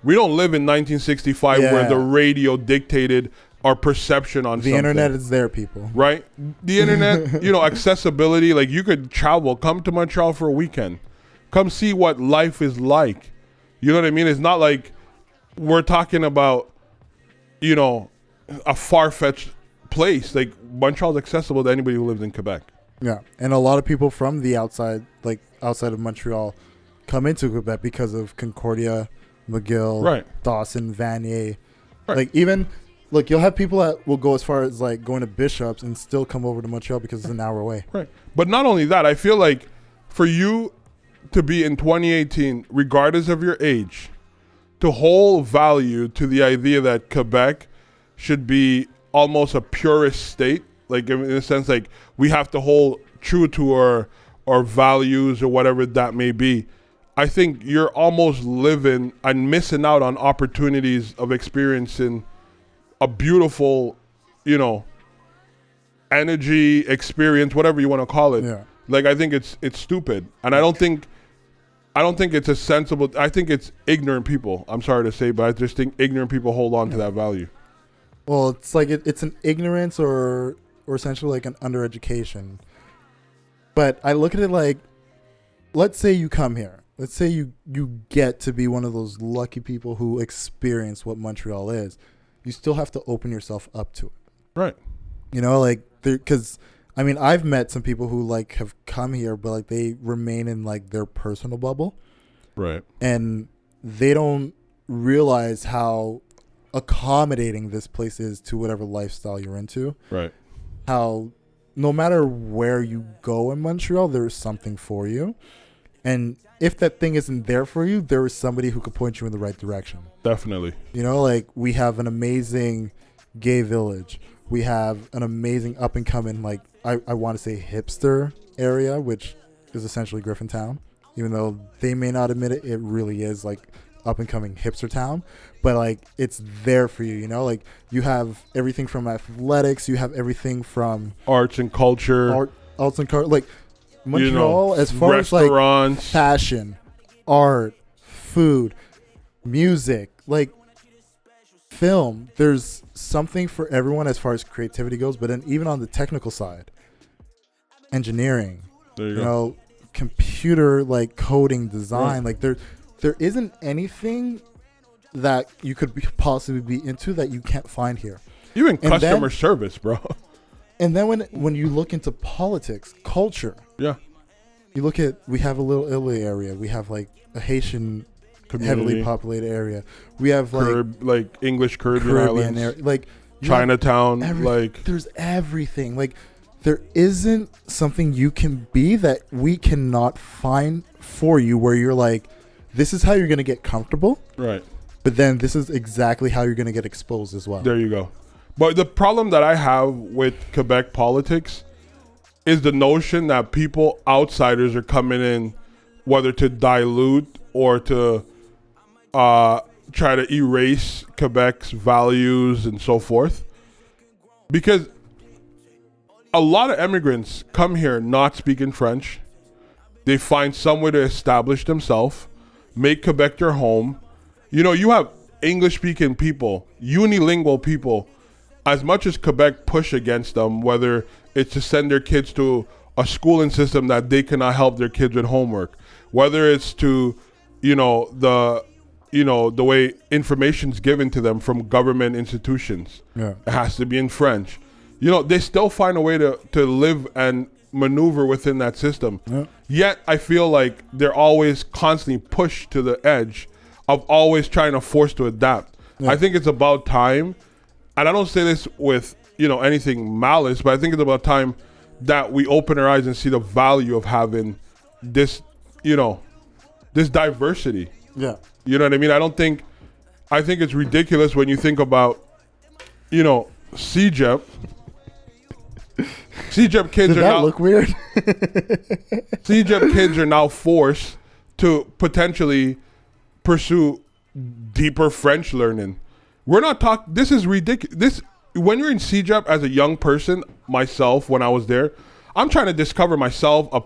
We don't live in 1965 where Yeah. the radio dictated our perception on The something. internet is there, people. Right? The internet, you know, accessibility, like you could travel, come to Montreal for a weekend. Come see what life is like. You know what I mean? It's not like we're talking about, you know, a far-fetched place. Like, Montreal's accessible to anybody who lives in Quebec. Yeah, and a lot of people from the outside, like outside of Montreal, come into Quebec because of Concordia, McGill, Right. Dawson, Vanier. Right. Like even, look, you'll have people that will go as far as like going to Bishops and still come over to Montreal because it's an hour away. Right. But not only that, I feel like for you to be in 2018, regardless of your age, to hold value to the idea that Quebec should be almost a purist state, like in a sense, like we have to hold true to our values or whatever that may be. I think you're almost living and missing out on opportunities of experiencing a beautiful, you know, energy experience, whatever you want to call it. Yeah. Like, I think it's stupid, and I don't think it's a sensible. I think it's ignorant people. I'm sorry to say, but I just think ignorant people hold on to that value. Well, it's like it's an ignorance or essentially like an undereducation. But I look at it like, let's say you come here. Let's say you get to be one of those lucky people who experience what Montreal is. You still have to open yourself up to it. Right. You know, like, because, I mean, I've met some people who, like, have come here, but, like, they remain in, like, their personal bubble. Right. And they don't realize how accommodating this place is to whatever lifestyle you're into. Right. How no matter where you go in Montreal, there is something for you. And if that thing isn't there for you, there is somebody who could point you in the right direction. Definitely. You know, like, we have an amazing gay village. We have an amazing up and coming, like, I want to say hipster area, which is essentially Griffintown. Even though they may not admit it, it really is like up and coming hipster town. But like, it's there for you, you know? Like, you have everything from athletics, you have everything from Arts and culture. arts and culture. Like, Montreal, you know, as far as like restaurants. fashion, art, food, music, like film, there's something for everyone as far as creativity goes. But then even on the technical side, engineering, There you you go. know, computer, like coding, design, like there isn't anything that you could possibly be into that you can't find here. Even and customer then- service, bro. And then when you look into politics, culture, Yeah. you look at, we have a Little Italy area. We have like a Haitian Community. heavily populated area. We have like Like English Caribbean, Caribbean islands, area. Like you have Chinatown. like there's everything. Like there isn't something you can be that we cannot find for you where you're like, this is how you're going to get comfortable. Right. But then this is exactly how you're going to get exposed as well. There you go. But the problem that I have with Quebec politics is the notion that people, outsiders, are coming in, whether to dilute or to try to erase Quebec's values and so forth. Because a lot of immigrants come here not speaking French. They find some way to establish themselves, make Quebec their home. You know, you have English-speaking people, unilingual people. As much as Quebec push against them, whether it's to send their kids to a schooling system that they cannot help their kids with homework, whether it's to, the way information's given to them from government institutions, Yeah. it has to be in French. They still find a way to live and maneuver within that system. Yeah. Yet I feel like they're always constantly pushed to the edge of always trying to force to adapt. Yeah. I think it's about time, and I don't say this with anything malice, but I think it's about time that we open our eyes and see the value of having this this diversity. Yeah. You know what I mean? I think it's ridiculous when you think about CJEP. CJEP kids Did are that now look weird? CJEP kids are now forced to potentially pursue deeper French learning. We're not talking. This is ridiculous. When you're in CJEP as a young person, myself, when I was there, I'm trying to discover myself, a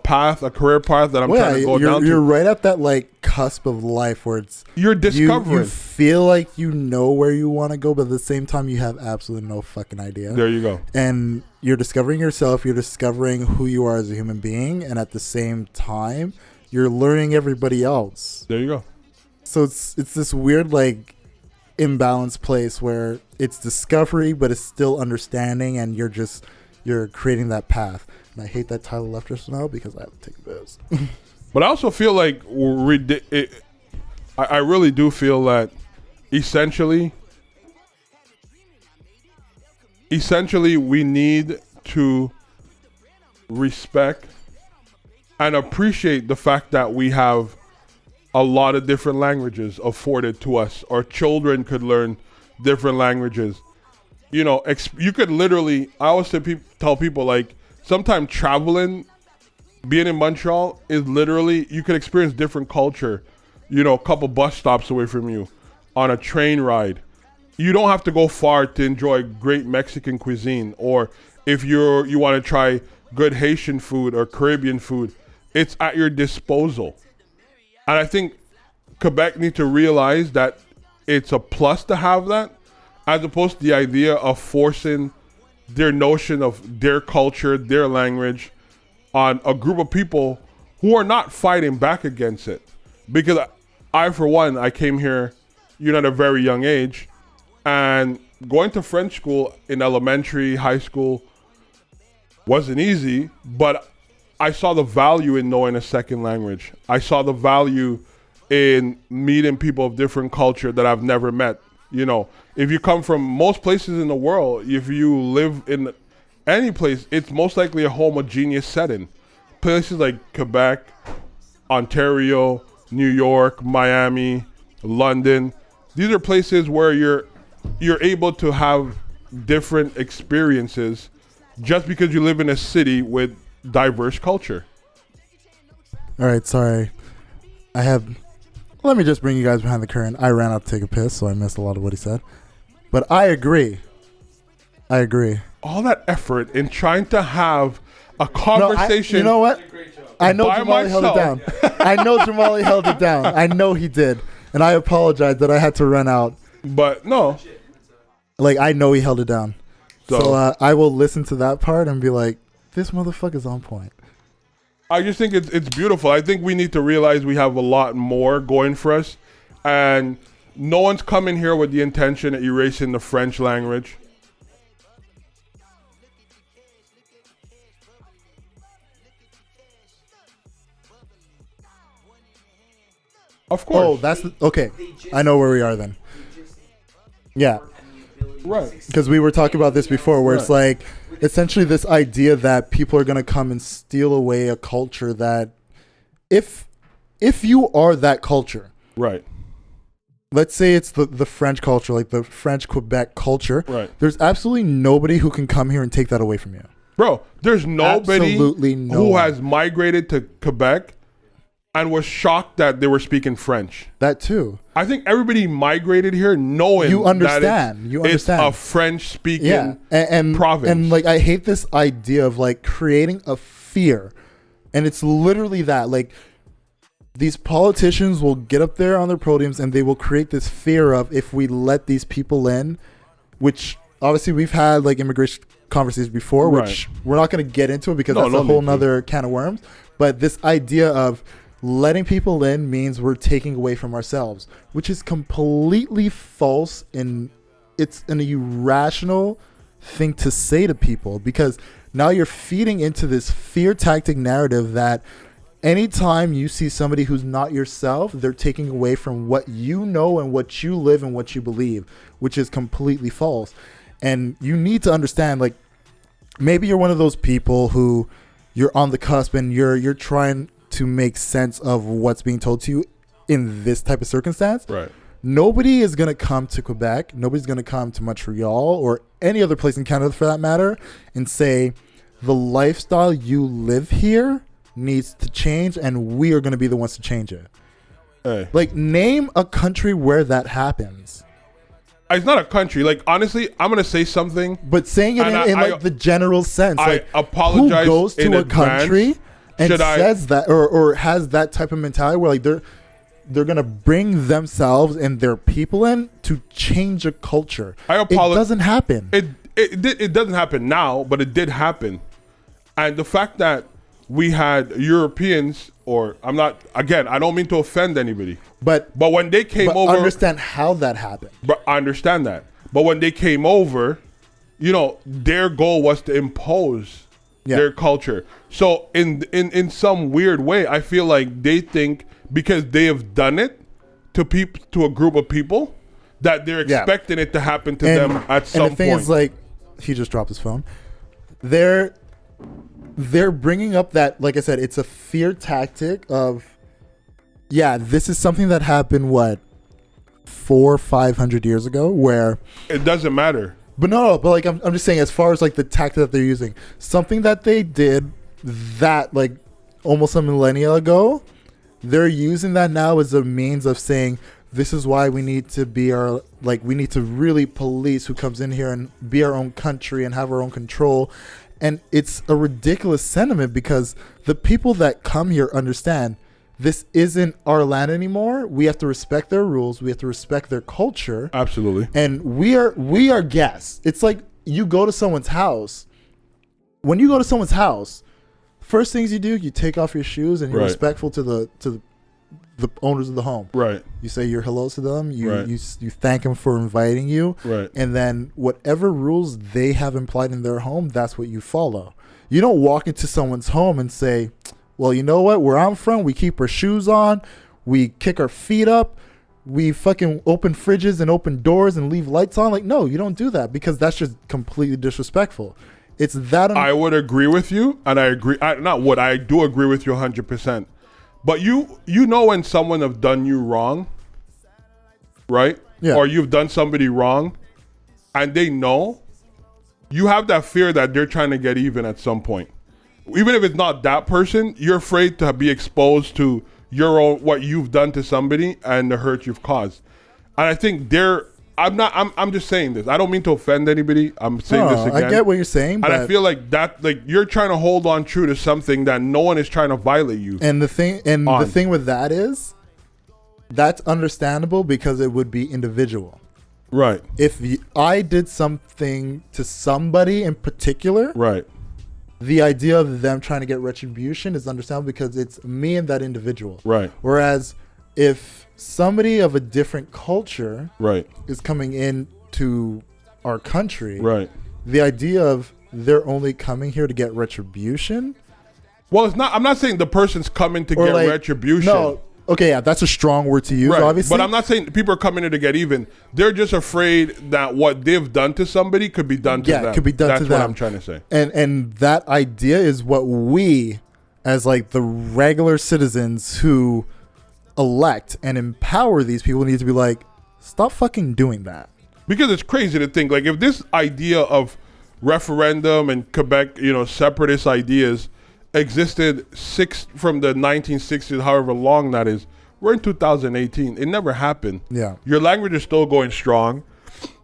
career path that I'm trying to go down you're to. right at that like cusp of life where it's You're discovering. You feel like you know where you want to go, but at the same time you have absolutely no fucking idea. There you go. And you're discovering yourself. You're discovering who you are as a human being, and at the same time, you're learning everybody else. There you go. So it's this weird like imbalanced place where it's discovery, but it's still understanding, and you're creating that path. And I hate that Tyler left us now because I have to take a piss. But I also feel like I really do feel that essentially we need to respect and appreciate the fact that we have a lot of different languages afforded to us. Our children could learn different languages. You could literally, I always tell people, like, sometimes traveling, being in Montreal is literally, you could experience different culture, a couple bus stops away from you, on a train ride. You don't have to go far to enjoy great Mexican cuisine, or if you want to try good Haitian food or Caribbean food, it's at your disposal. And I think Quebec needs to realize that it's a plus to have that, as opposed to the idea of forcing their notion of their culture, their language on a group of people who are not fighting back against it. Because I, for one, I came here, at a very young age, and going to French school in elementary, high school wasn't easy, but I saw the value in knowing a second language. I saw the value in meeting people of different culture that I've never met. If you come from most places in the world, if you live in any place, it's most likely a homogeneous setting. Places like Quebec, Ontario, New York, Miami, London. These are places where you're able to have different experiences just because you live in a city with diverse culture. All right, sorry. Let me just bring you guys behind the curtain. I ran out to take a piss, so I missed a lot of what he said. But I agree. All that effort in trying to have a conversation. You know what? I know By Jamali held it down. myself. I know Jamali held it down. I know he did. And I apologize that I had to run out. But no. Like, I know he held it down. So, So I will listen to that part and be like, this motherfucker's on point. I just think it's beautiful. I think we need to realize we have a lot more going for us. And no one's coming here with the intention of erasing the French language. Of Oh, course. that's okay. I know where we are then. Yeah, Right. because we were talking about this before, where it's Right. like essentially this idea that people are gonna come and steal away a culture that, if you are that culture, Right. let's say it's the French culture, like the French Quebec culture, Right. there's absolutely nobody who can come here and take that away from you. Bro, there's nobody Absolutely no who one. has migrated to Quebec and was shocked that they were speaking French. That too. I think everybody migrated here knowing You that understand. You understand. it's a French-speaking Yeah, and province. and like I hate this idea of like creating a fear, and it's literally that, like, these politicians will get up there on their podiums and they will create this fear of, if we let these people in, which obviously we've had like immigration conversations before, which we're not going to get into it because No, that's no a whole need to. nother can of worms. But this idea of letting people in means we're taking away from ourselves, which is completely false, and it's an irrational thing to say to people, because now you're feeding into this fear tactic narrative that anytime you see somebody who's not yourself, they're taking away from what you know and what you live and what you believe, which is completely false. And you need to understand, like, maybe you're one of those people who you're on the cusp and you're trying to make sense of what's being told to you in this type of circumstance. Right. Nobody is going to come to Quebec. Nobody's going to come to Montreal or any other place in Canada for that matter and say the lifestyle you live here needs to change and we are going to be the ones to change it. Hey. Like, name a country where that happens. It's not a country. Like, honestly, I'm going to say something. But saying it And in I- like the general sense, I like, apologize who goes to in a advance. country and Should I- says that or has that type of mentality where like they're gonna bring themselves and their people in to change a culture? I It apologize. doesn't happen. It doesn't happen now, but it did happen. And the fact that we had Europeans, or I don't mean to offend anybody, but but when they came over, understand how that happened. but I understand that. But when they came over, their goal was to impose Yeah. their culture. So in some weird way, I feel like they think because they have done it to a group of people that they're Yeah. expecting it to happen to them at some and the thing point. is, like, he just dropped his phone. They're bringing up that, like I said, it's a fear tactic of, yeah, this is something that happened 400-500 years ago, where It doesn't matter. but like I'm just saying, as far as like the tactic that they're using, something that they did that like almost a millennia ago, they're using that now as a means of saying, this is why we need to we need to really police who comes in here and be our own country and have our own control. And it's a ridiculous sentiment, because the people that come here understand this isn't our land anymore. We have to respect their rules. We have to respect their culture. Absolutely. And we are guests. It's like you go to someone's house. When you go to someone's house, first things you do, you take off your shoes and you're Right. respectful to the owners of the home. Right. You say your hellos to them. You Right. you thank them for inviting you. Right. And then whatever rules they have implied in their home, that's what you follow. You don't walk into someone's home and say, well, you know what? Where I'm from, we keep our shoes on. We kick our feet up. We fucking open fridges and open doors and leave lights on. Like, no, you don't do that, because that's just completely disrespectful. It's that. I would agree with you, and I agree. I do agree with you 100%. But you know when someone have done you wrong, right? Yeah. Or you've done somebody wrong, and they know, you have that fear that they're trying to get even at some point. Even if it's not that person, you're afraid to be exposed to what you've done to somebody and the hurt you've caused. And I think I'm just saying this. I don't mean to offend anybody. I'm saying this again. I get what you're saying, And but I feel like you're trying to hold on true to something that no one is trying to violate you. the thing with that is, that's understandable because it would be individual. Right. If I did something to somebody in particular, Right. the idea of them trying to get retribution is understandable because it's me and that individual. Right. Whereas if somebody of a different culture Right. is coming into our country, Right. the idea of they're only coming here to get retribution. Well, it's not. I'm not saying the person's coming to Or get like, retribution. no, Okay, yeah, that's a strong word to use, Right. obviously. But I'm not saying people are coming in to get even. They're just afraid that what they've done to somebody could be done to them. Yeah, it could be done That's to what them. I'm trying to say. And that idea is what we, as like the regular citizens who elect and empower these people, need to be like, stop fucking doing that. Because it's crazy to think, like, if this idea of referendum and Quebec, separatist ideas existed from the 1960s, however long that is, we're in 2018. It never happened. Yeah. Your language is still going strong.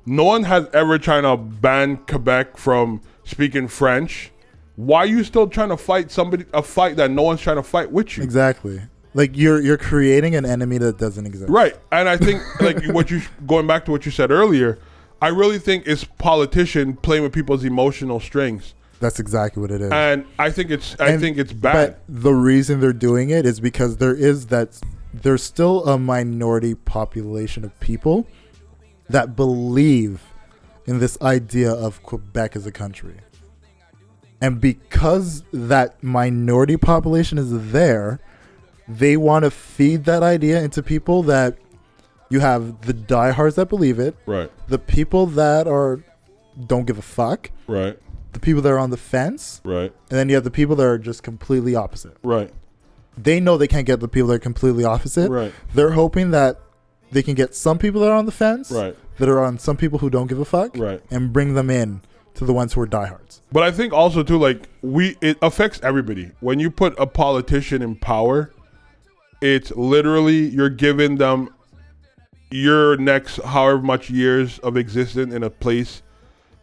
No one has ever tried to ban Quebec from speaking French. Why are you still trying to fight a fight that no one's trying to fight with you? Exactly. Like you're creating an enemy that doesn't exist. Right. And I think like going back to what you said earlier, I really think it's politician playing with people's emotional strings. That's exactly what it is. And I think it's bad. But the reason they're doing it is because there's still a minority population of people that believe in this idea of Quebec as a country. And because that minority population is there, they want to feed that idea into people that you have the diehards that believe it, Right. the people that don't give a fuck, Right. the people that are on the fence, Right. and then you have the people that are just completely opposite. Right. They know they can't get the people that are completely opposite. Right. They're hoping that they can get some people that are on the fence, Right. that are on some people who don't give a fuck, Right. and bring them in to the ones who are diehards. But I think also too, like it affects everybody. When you put a politician in power, it's literally you're giving them your next however much years of existence in a place.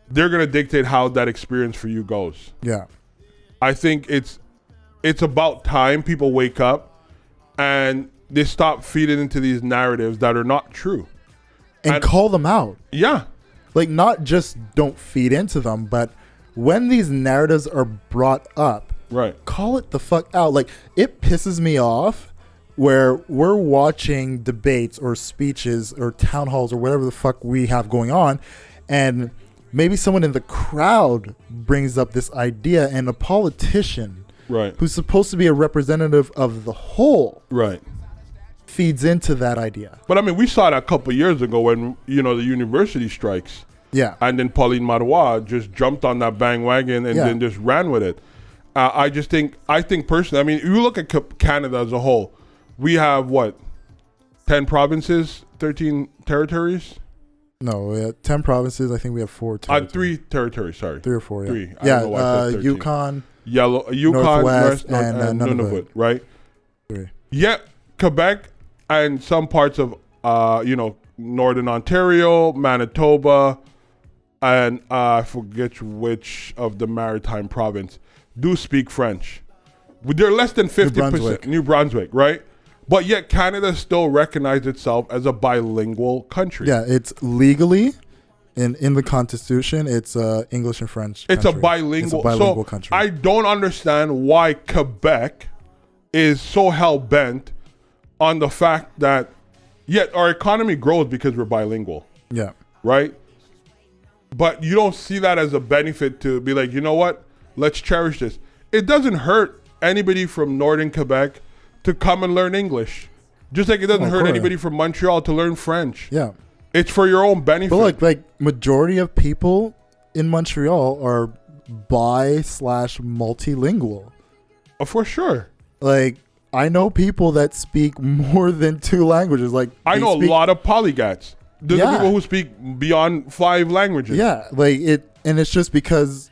They're gonna dictate how that experience for you goes. Yeah. I think it's about time people wake up and they stop feeding into these narratives that are not true. And call them out. Yeah. Like, not just don't feed into them, but when these narratives are brought up, Right. call it the fuck out. Like, it pisses me off where we're watching debates or speeches or town halls or whatever the fuck we have going on, and maybe someone in the crowd brings up this idea, and a politician Right. who's supposed to be a representative of the whole Right. feeds into that idea. But I mean, we saw that a couple of years ago when, the university strikes. Yeah. And then Pauline Marois just jumped on that bandwagon and Yeah. then just ran with it. I think personally, I mean, you look at Canada as a whole, we have 10 provinces, 13 territories? No, we have 10 provinces. I think we have 4 territories. 3 territories, sorry. 3 or 4, yeah. 3. I don't know why I said 13. Yukon. Yukon, Northwest, North, and Nunavut, right? 3. Yet Quebec and some parts of northern Ontario, Manitoba, and I forget which of the maritime province do speak French. They're less than 50%. New Brunswick, right? But yet Canada still recognized itself as a bilingual country. Yeah, it's legally in the Constitution. It's English and French. It's country. a bilingual. It's a bilingual so country. I don't understand why Quebec is so hell bent on the fact that yet our economy grows because we're bilingual, Yeah. right? But you don't see that as a benefit to be like, you know what? Let's cherish this. It doesn't hurt anybody from northern Quebec to come and learn English. Just like it doesn't hurt anybody from Montreal to learn French. Yeah. It's for your own benefit. But like majority of people in Montreal are bi/multilingual. For sure. Like, I know people that speak more than 2 languages. Like, I know a lot of polyglots. There's people who speak beyond 5 languages. Yeah, like and it's just because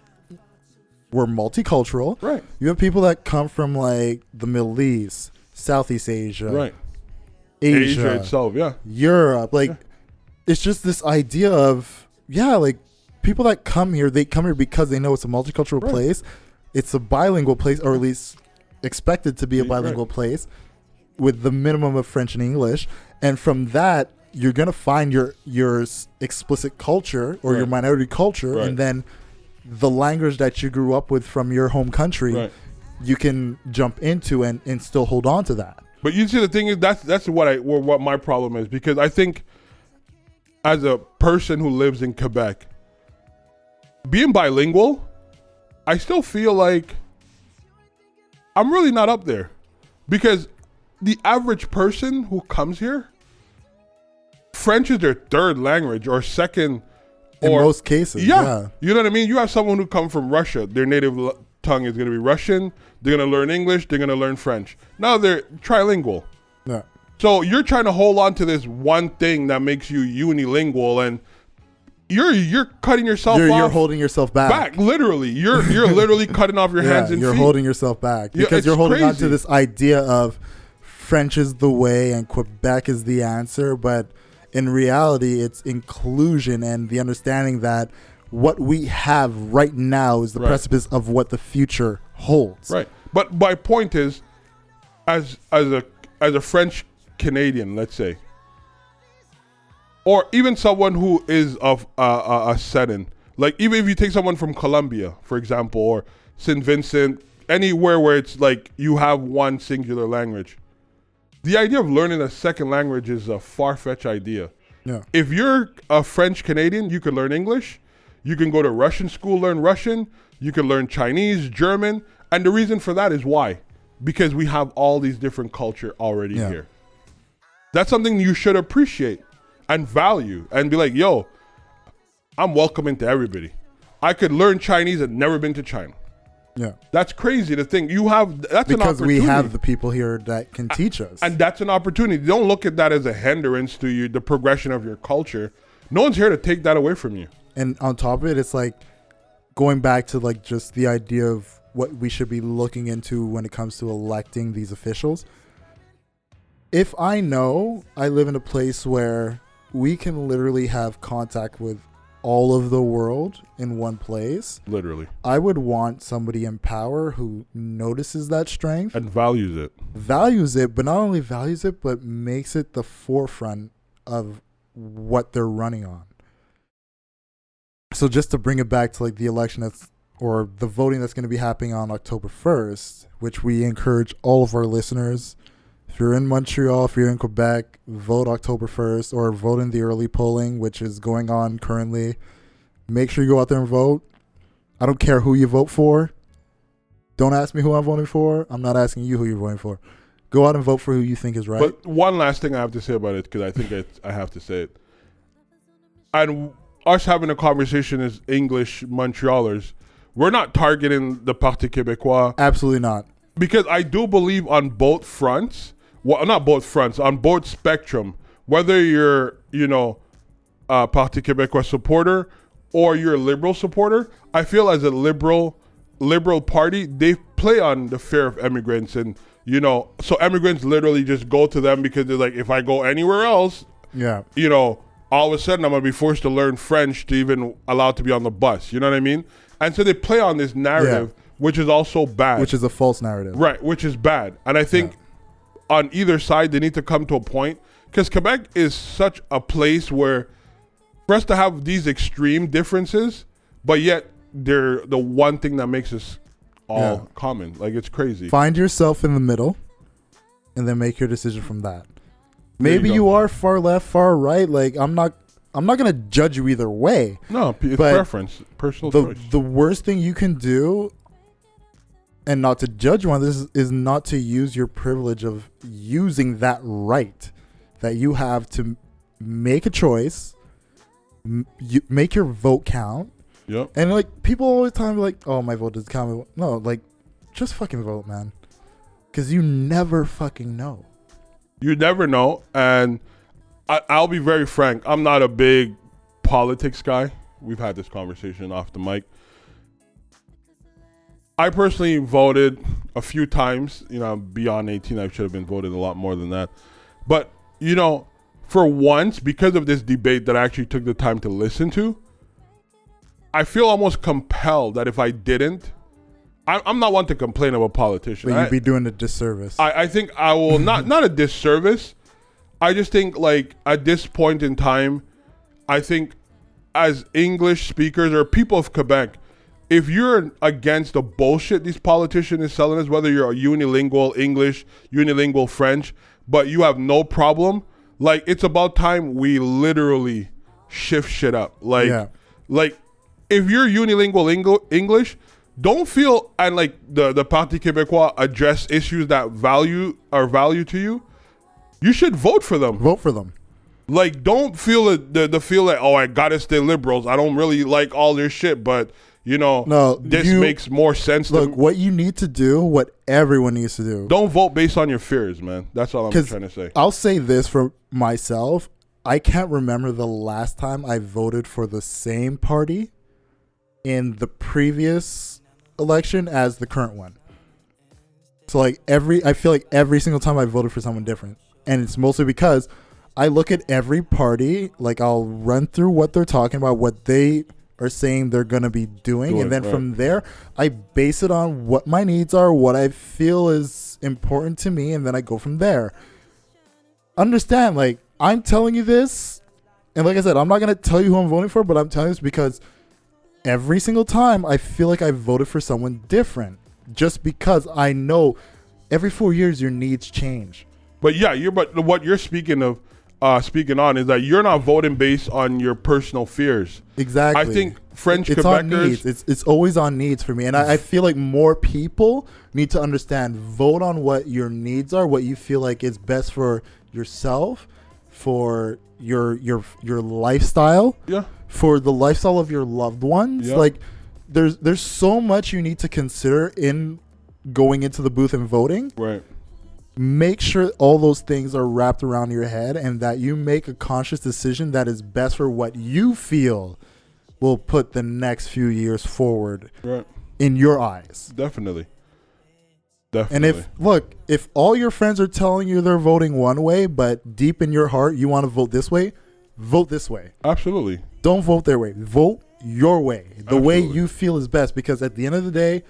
we're multicultural. Right. You have people that come from like the Middle East, Southeast Asia, Right. Asia itself, yeah. Europe. Like, it's just this idea of, like, people that come here, they come here because they know it's a multicultural place. It's a bilingual place, or at least expected to be a bilingual place with the minimum of French and English. And from that, you're going to find your explicit culture or your minority culture. And then the language that you grew up with from your home country, you can jump into and still hold on to that. But you see, the thing is, that's what my problem is, because I think as a person who lives in Quebec, being bilingual, I still feel like I'm really not up there, because the average person who comes here, French is their third language or second. In most cases, yeah. You know what I mean? You have someone who comes from Russia. Their native tongue is going to be Russian. They're going to learn English. They're going to learn French. Now they're trilingual. Yeah. So you're trying to hold on to this one thing that makes you unilingual, and you're cutting yourself off. You're holding yourself back. Literally. You're literally cutting off your hands and you're feet. holding yourself back because it's you're holding on crazy. to this idea of French is the way and Quebec is the answer, but in reality, it's inclusion and the understanding that what we have right now is the precipice of what the future holds. Right. But my point is, as a French Canadian, let's say, or even someone who is of a setting, like even if you take someone from Colombia, for example, or St. Vincent, anywhere where it's like you have one singular language, the idea of learning a second language is a far-fetched idea. Yeah. If you're a French Canadian, you can learn English. You can go to Russian school, learn Russian. You can learn Chinese, German. And the reason for that is why? Because we have all these different culture already here. That's something you should appreciate and value and be like, yo, I'm welcoming to everybody. I could learn Chinese and never been to China. Yeah. That's crazy to think. That's an opportunity. Because we have the people here that can teach us. And that's an opportunity. Don't look at that as a hindrance to you, the progression of your culture. No one's here to take that away from you. And on top of it, it's like going back to like just the idea of what we should be looking into when it comes to electing these officials. If I know I live in a place where we can literally have contact with all of the world in one place, Literally. I would want somebody in power who notices that strength, And values it. values it, but not only values it, but makes it the forefront of what they're running on. So just to bring it back to like the election or the voting that's going to be happening on October 1st, which we encourage all of our listeners, if you're in Montreal, if you're in Quebec, vote October 1st or vote in the early polling, which is going on currently. Make sure you go out there and vote. I don't care who you vote for. Don't ask me who I'm voting for. I'm not asking you who you're voting for. Go out and vote for who you think is right. But one last thing I have to say about it, because I think I have to say it. And us having a conversation as English Montrealers, we're not targeting the Parti Québécois. Absolutely not. Because I do believe on both fronts, well, not both fronts, on both spectrum, whether you're, a Parti Québécois supporter or you're a liberal supporter, I feel as a liberal party, they play on the fear of immigrants. And, so immigrants literally just go to them because they're like, if I go anywhere else, all of a sudden I'm going to be forced to learn French to even allowed to be on the bus. You know what I mean? And so they play on this narrative, which is also bad. Which is a false narrative. Right, which is bad. And I think on either side, they need to come to a point, because Quebec is such a place where for us to have these extreme differences, but yet they're the one thing that makes us all common. Like, it's crazy. Find yourself in the middle and then make your decision from that. Maybe you are far left, far right. Like, I'm not going to judge you either way. No, it's preference, personal choice. The worst thing you can do, and not to judge you on this, is not to use your privilege of using that right that you have to make a choice, make your vote count. Yep. And like, people all the time are like, oh, my vote doesn't count. No, like, just fucking vote, man. Because you never fucking know. You never know. And I'll be very frank. I'm not a big politics guy. We've had this conversation off the mic. I personally voted a few times. Beyond 18, I should have been voted a lot more than that. But, for once, because of this debate that I actually took the time to listen to, I feel almost compelled that if I didn't, I'm not one to complain of a politician. But you'd be doing a disservice. I think I will not a disservice. I just think, like, at this point in time, I think as English speakers or people of Quebec, if you're against the bullshit these politicians is selling us, whether you're a unilingual English, unilingual French, but you have no problem, like, it's about time we literally shift shit up. Like, if you're unilingual English, don't feel, and like the Parti Québécois address issues that value to you, you should vote for them. Vote for them. Like, don't feel the feel that, oh, I gotta stay liberals. I don't really like all their shit, but this makes more sense. Look, what you need to do, what everyone needs to do. Don't vote based on your fears, man. That's all I'm trying to say. I'll say this for myself. I can't remember the last time I voted for the same party in the previous election as the current one. So like I feel like every single time I voted for someone different. And it's mostly because I look at every party, like I'll run through what they're talking about, what they are saying they're going to be doing. And then from there, I base it on what my needs are, what I feel is important to me. And then I go from there. Understand, like, I'm telling you this. And like I said, I'm not going to tell you who I'm voting for, but I'm telling you this because every single time I feel like I voted for someone different. Just because I know every 4 years your needs change. But yeah, but what you're speaking on is that you're not voting based on your personal fears. Exactly. I think French it's Quebecers... on needs. It's always on needs for me. And I feel like more people need to understand, vote on what your needs are, what you feel like is best for yourself, for your lifestyle, for the lifestyle of your loved ones. Yeah. Like there's so much you need to consider in going into the booth and voting. Right. Make sure all those things are wrapped around your head and that you make a conscious decision that is best for what you feel will put the next few years forward in your eyes. Definitely. And if all your friends are telling you they're voting one way, but deep in your heart you want to vote this way, vote this way. Absolutely. Don't vote their way. Vote your way. The way you feel is best, because at the end of the day,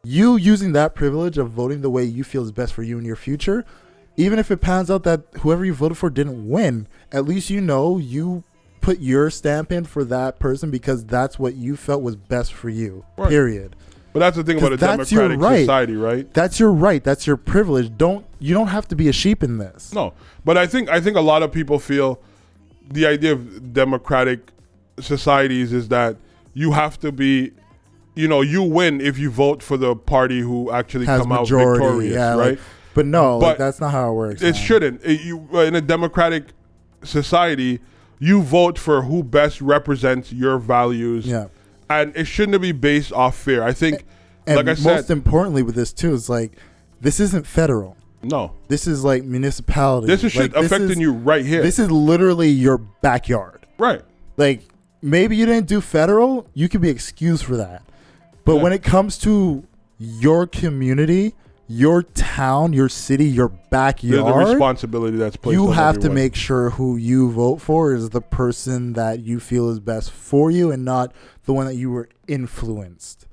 you using that privilege of voting the way you feel is best for you in your future, even if it pans out that whoever you voted for didn't win, at least you know you put your stamp in for that person because that's what you felt was best for you, period. But that's the thing about a democratic society, right? That's your right. That's your privilege. You don't have to be a sheep in this. No, but I think a lot of people feel the idea of democratic societies is that you have to be... you win if you vote for the party who actually come out victorious, right? But no, that's not how it works. It shouldn't. In a democratic society, you vote for who best represents your values. Yeah. And it shouldn't be based off fear. I think, and like I said... most importantly with this too, is like, this isn't federal. No. This is like municipality. This is shit affecting you right here. This is literally your backyard. Right. Like, maybe you didn't do federal, you can be excused for that. But when it comes to your community, your town, your city, your backyard, the responsibility that's placed you on have everyone. to make sure who you vote for is the person that you feel is best for you and not the one that you were influenced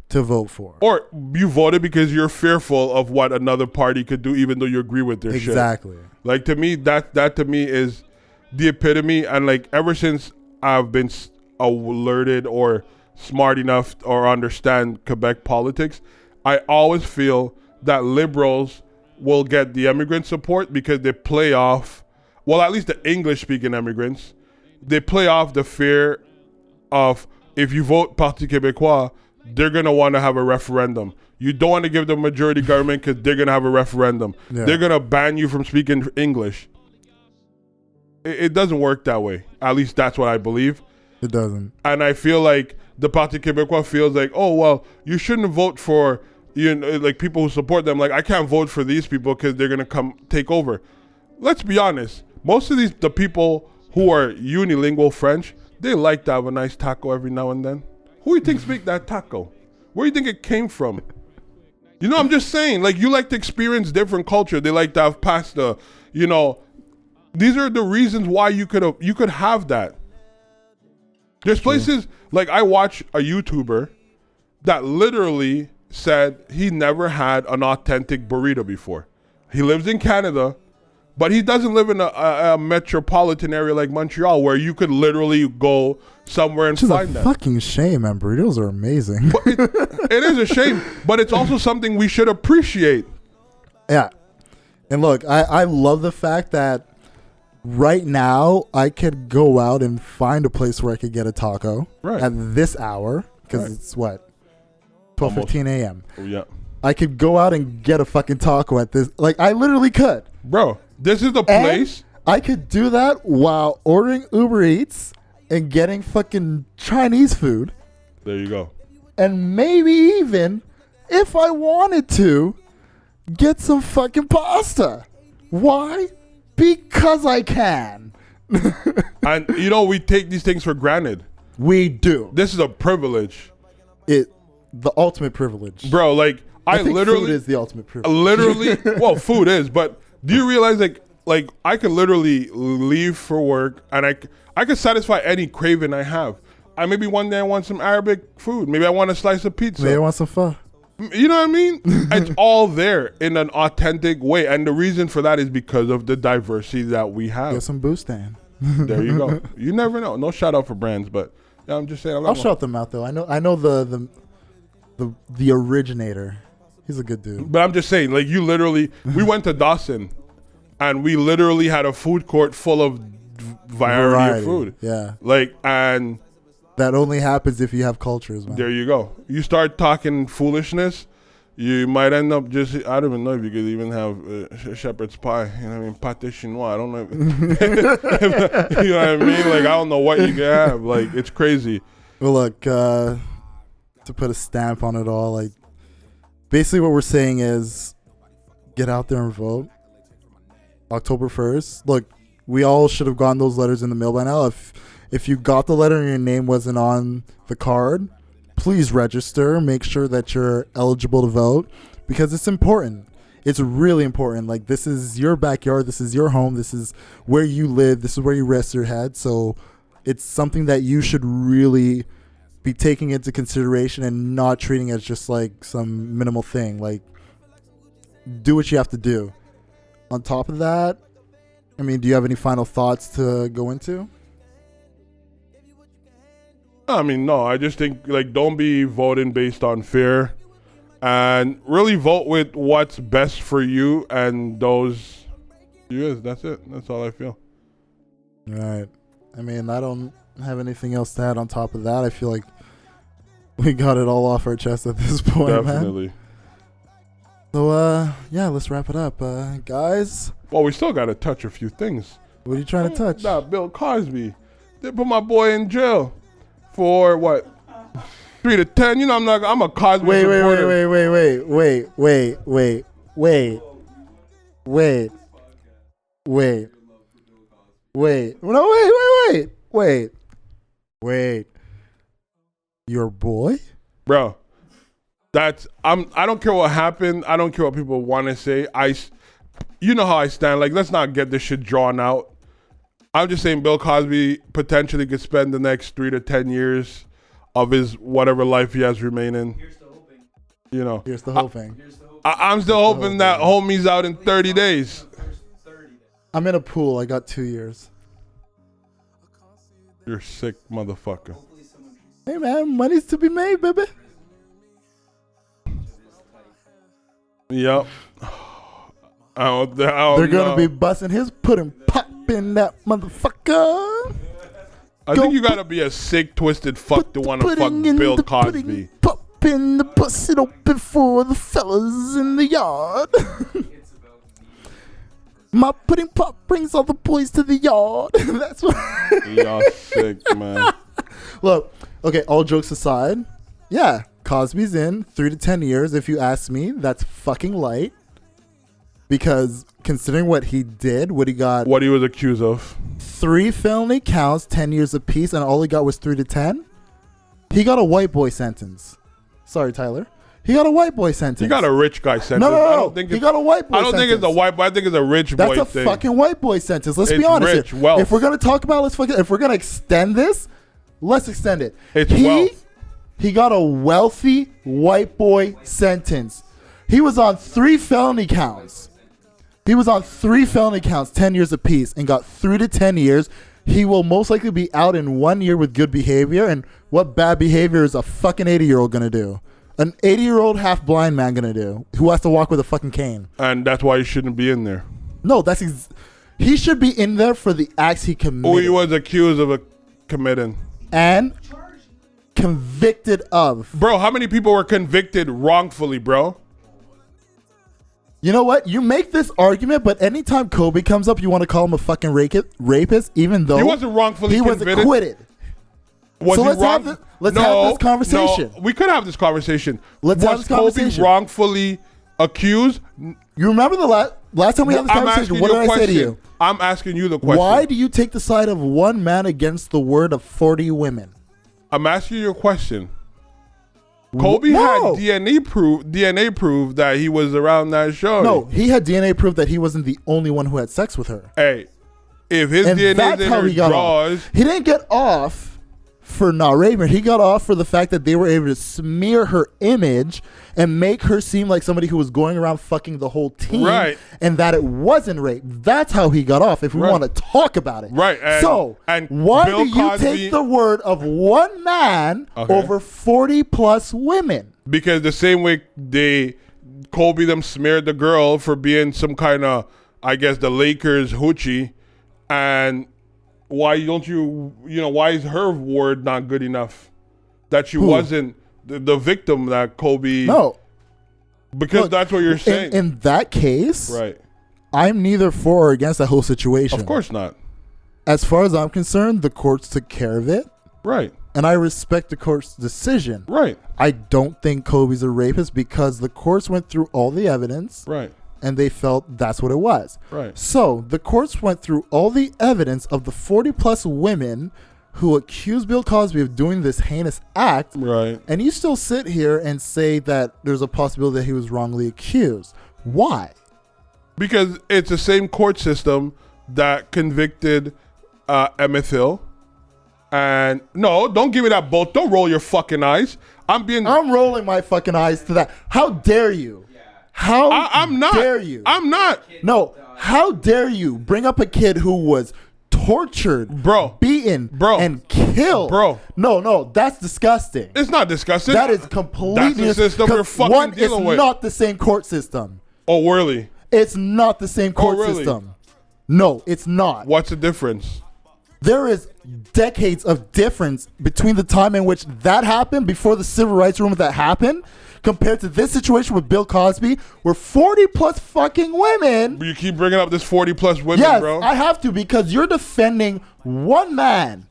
to vote for. Or you voted because you're fearful of what another party could do, even though you agree with their shit. Exactly. Like, to me, that to me is the epitome. And like, ever since I've been alerted or smart enough or understand Quebec politics, I always feel that liberals will get the immigrant support because they play off, well, at least the English-speaking immigrants, they play off the fear of, if you vote Parti Québécois, they're going to want to have a referendum. You don't want to give them majority government because they're going to have a referendum. Yeah. They're going to ban you from speaking English. It doesn't work that way. At least that's what I believe. It doesn't. And I feel like the Parti Québécois feels like, oh, well, you shouldn't vote for, like, people who support them. Like, I can't vote for these people because they're going to come take over. Let's be honest. Most of the people who are unilingual French, they like to have a nice taco every now and then. Who do you think's make that taco? Where do you think it came from? I'm just saying, like, you like to experience different culture. They like to have pasta. These are the reasons why you could have that. There's places, like, I watch a YouTuber that literally said he never had an authentic burrito before. He lives in Canada, but he doesn't live in a metropolitan area like Montreal where you could literally go somewhere and find that. It's a fucking shame, man. Burritos are amazing. But it is a shame, but it's also something we should appreciate. Yeah. And look, I love the fact that right now I could go out and find a place where I could get a taco at this hour, because it's what, 12:15 a.m. Oh, yeah. I could go out and get a fucking taco at this. Like, I literally could. Bro, this is the And place. I could do that while ordering Uber Eats and getting fucking Chinese food. There you go. And maybe even, if I wanted to, get some fucking pasta. Why? Because I can. And, you know, we take these things for granted. We do. This is a privilege. The ultimate privilege. Bro, like, I think literally... food is the ultimate privilege. Literally, well, food is, but do you realize, like I could literally leave for work and I could satisfy any craving I have. Maybe one day I want some Arabic food. Maybe I want a slice of pizza. Maybe I want some pho. You know what I mean? It's all there in an authentic way. And the reason for that is because of the diversity that we have. Get some Boostan. There you go. You never know. No shout out for brands, but yeah, I'm just saying. I'll shout them out though. I know the originator. He's a good dude. But I'm just saying, like, you literally, we went to Dawson and we literally had a food court full of variety of food. Yeah. Like, and that only happens if you have cultures, man. there you go. You start talking foolishness, you might end up just, I don't even know if you could even have shepherd's pie. You know what I mean? Pâté chinois. I don't know. You know what I mean? Like, I don't know what you can have. Like, it's crazy. Well, look, to put a stamp on it all, like, basically what we're saying is get out there and vote. October 1st. Look, we all should have gotten those letters in the mail by now. If you got the letter and your name wasn't on the card, please register. Make sure that you're eligible to vote because it's important. It's really important. Like, this is your backyard. This is your home. This is where you live. This is where you rest your head. So it's something that you should really be taking into consideration and not treating as just like some minimal thing. Like, do what you have to do. On top of that, I mean, do you have any final thoughts to go into? I mean, no, I just think, like, don't be voting based on fear and really vote with what's best for you and those you is. That's it. That's all I feel. Right. I mean, I don't have anything else to add on top of that. I feel like we got it all off our chest at this point, Definitely. man. So, yeah, let's wrap it up. Guys, Well, we still got to touch a few things. what are you trying to touch? Nah, Bill Cosby. They put my boy in jail for what? 3 to 10. You know, I'm a Cosby Wait. supporter. Wait. Your boy? Bro, I don't care what happened. I don't care what people want to say. You know how I stand. Like, let's not get this shit drawn out. I'm just saying Bill Cosby potentially could spend the next 3 to 10 years of his whatever life he has remaining. Here's the hoping. You know, Here's the whole thing. Here's the hoping. I'm still hoping that homie's out in 30 days. First 30 days. I'm in a pool. I got 2 years. You're sick, motherfucker. Hopefully someone treats Hey, man, money's to be made, baby. Yep. They're going to be busting his pudding pop in that motherfucker. I think you gotta be a sick, twisted fuck to want to fuck Bill Cosby. Pop in the bust it open for the fellas in the yard. it's about My pudding pop brings all the boys to the yard. That's what. Y'all sick, man. Look, okay, all jokes aside, yeah, Cosby's in 3 to 10 years. If you ask me, that's fucking light. Because considering what he did, what he got, What he was accused of. 3 felony counts, 10 years apiece, and all he got was 3 to 10. He got a white boy sentence. Sorry, Tyler. He got a white boy sentence. He got a rich guy sentence. No. I don't think He got a white boy I don't think it's a sentence. white boy. I think it's a rich That's boy a thing. fucking white boy sentence. Let's be It's honest rich here. wealth. If we're gonna talk about, if we're gonna extend this, let's extend it. It's wealth. He got a wealthy white boy sentence. He was on 3 felony counts. 10 years apiece, and got 3 to 10 years. He will most likely be out in 1 year with good behavior. And what bad behavior is a fucking 80-year-old gonna do? An 80-year-old half-blind man gonna do? Who has to walk with a fucking cane? And that's why he shouldn't be in there. No, he should be in there for the acts he committed. Who he was accused of committing. And convicted of. Bro, how many people were convicted wrongfully, bro? You know what? You make this argument, but anytime Kobe comes up, you want to call him a fucking rapist, even though He wasn't wrongfully he was convicted. acquitted. Was So he let's have wrong? have this conversation. No, we could have this conversation. Let's was have this conversation. Kobe wrongfully accused? You remember the last time we had this I'm conversation? asking What you did a I say question. to you? I'm asking you the question. Why do you take the side of one man against the word of 40 women? I'm asking you a question. Kobe No. had DNA proof that he was around that show. No, he had DNA proof that he wasn't the only one who had sex with her. Hey, if his And DNA that's in how her he got drawers, off. He didn't get off for not raping her. He got off for the fact that they were able to smear her image and make her seem like somebody who was going around fucking the whole team, Right. and that it wasn't rape. That's how he got off, if we Right. want to talk about it. Right, and why Bill do you Cosby- take the word of one man Okay. over 40 plus women? because the same way Kobe them smeared the girl for being some kind of, I guess, the Lakers hoochie, and why don't you know, why is her word not good enough? That she wasn't the victim that Kobe. No. Because Look, that's what you're saying. In that case, right. I'm neither for or against that whole situation. Of course not. As far as I'm concerned, the courts took care of it, Right. and I respect the court's decision. Right. I don't think Kobe's a rapist because the courts went through all the evidence Right. and they felt that's what it was. Right. So the courts went through all the evidence of the 40 plus women who accused Bill Cosby of doing this heinous act. Right. And you still sit here and say that there's a possibility that he was wrongly accused. Why? Because it's the same court system that convicted Emmett Till. And no, don't give me that boat. Don't roll your fucking eyes. I'm rolling my fucking eyes to that. How dare you? How I'm not. dare you? I'm not. No, how dare you bring up a kid who was tortured, Bro. beaten, Bro. and killed? Bro. No, that's disgusting. It's not disgusting. That is completely That's the system we're fucking one, dealing it's with. not the same court system. Oh, really? It's not the same court really? system. No, it's not. What's the difference? There is decades of difference between the time in which that happened, before the civil rights movement that happened, compared to this situation with Bill Cosby, where 40 plus fucking women. You keep bringing up this 40 plus women, Yes, bro. I have to, because you're defending one man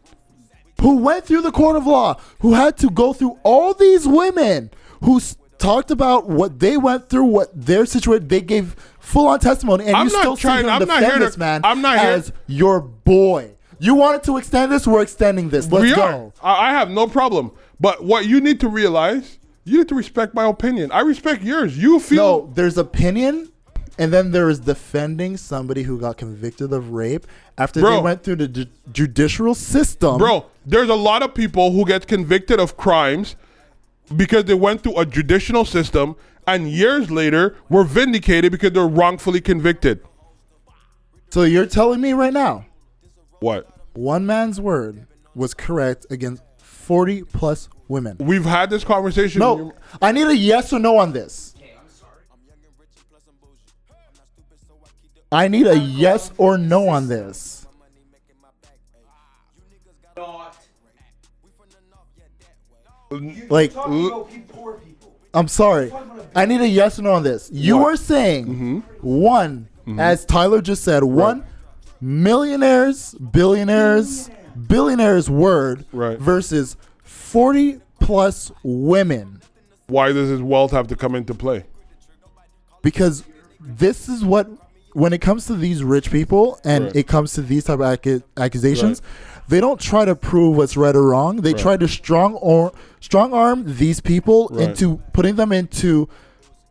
who went through the court of law, who had to go through all these women, who talked about what they went through, what their situation. They gave full on testimony, and I'm you not still sit trying- here and I'm not defend here to- this man I'm not here- as your boy. You wanted to extend this, we're extending this. Let's we go. are. I have no problem. But what you need to realize, you need to respect my opinion. I respect yours. You feel. No, there's opinion, and then there is defending somebody who got convicted of rape after Bro. they went through the judicial system. Bro, there's a lot of people who get convicted of crimes because they went through a judicial system and years later were vindicated because they're wrongfully convicted. So you're telling me right now, What? one man's word was correct against 40 plus women? We've had this conversation. No, I need a yes or no on this. I need a yes or no on this. Like, Talking about poor people. I'm sorry. I need a yes or no on this. You What? are saying one, as Tyler just said, one millionaires, billionaires word Right. versus 40 plus women. Why does his wealth have to come into play? Because this is what, when it comes to these rich people and Right. it comes to these type of accusations, they don't try to prove what's right or wrong. They try to strong arm these people Right. into putting them into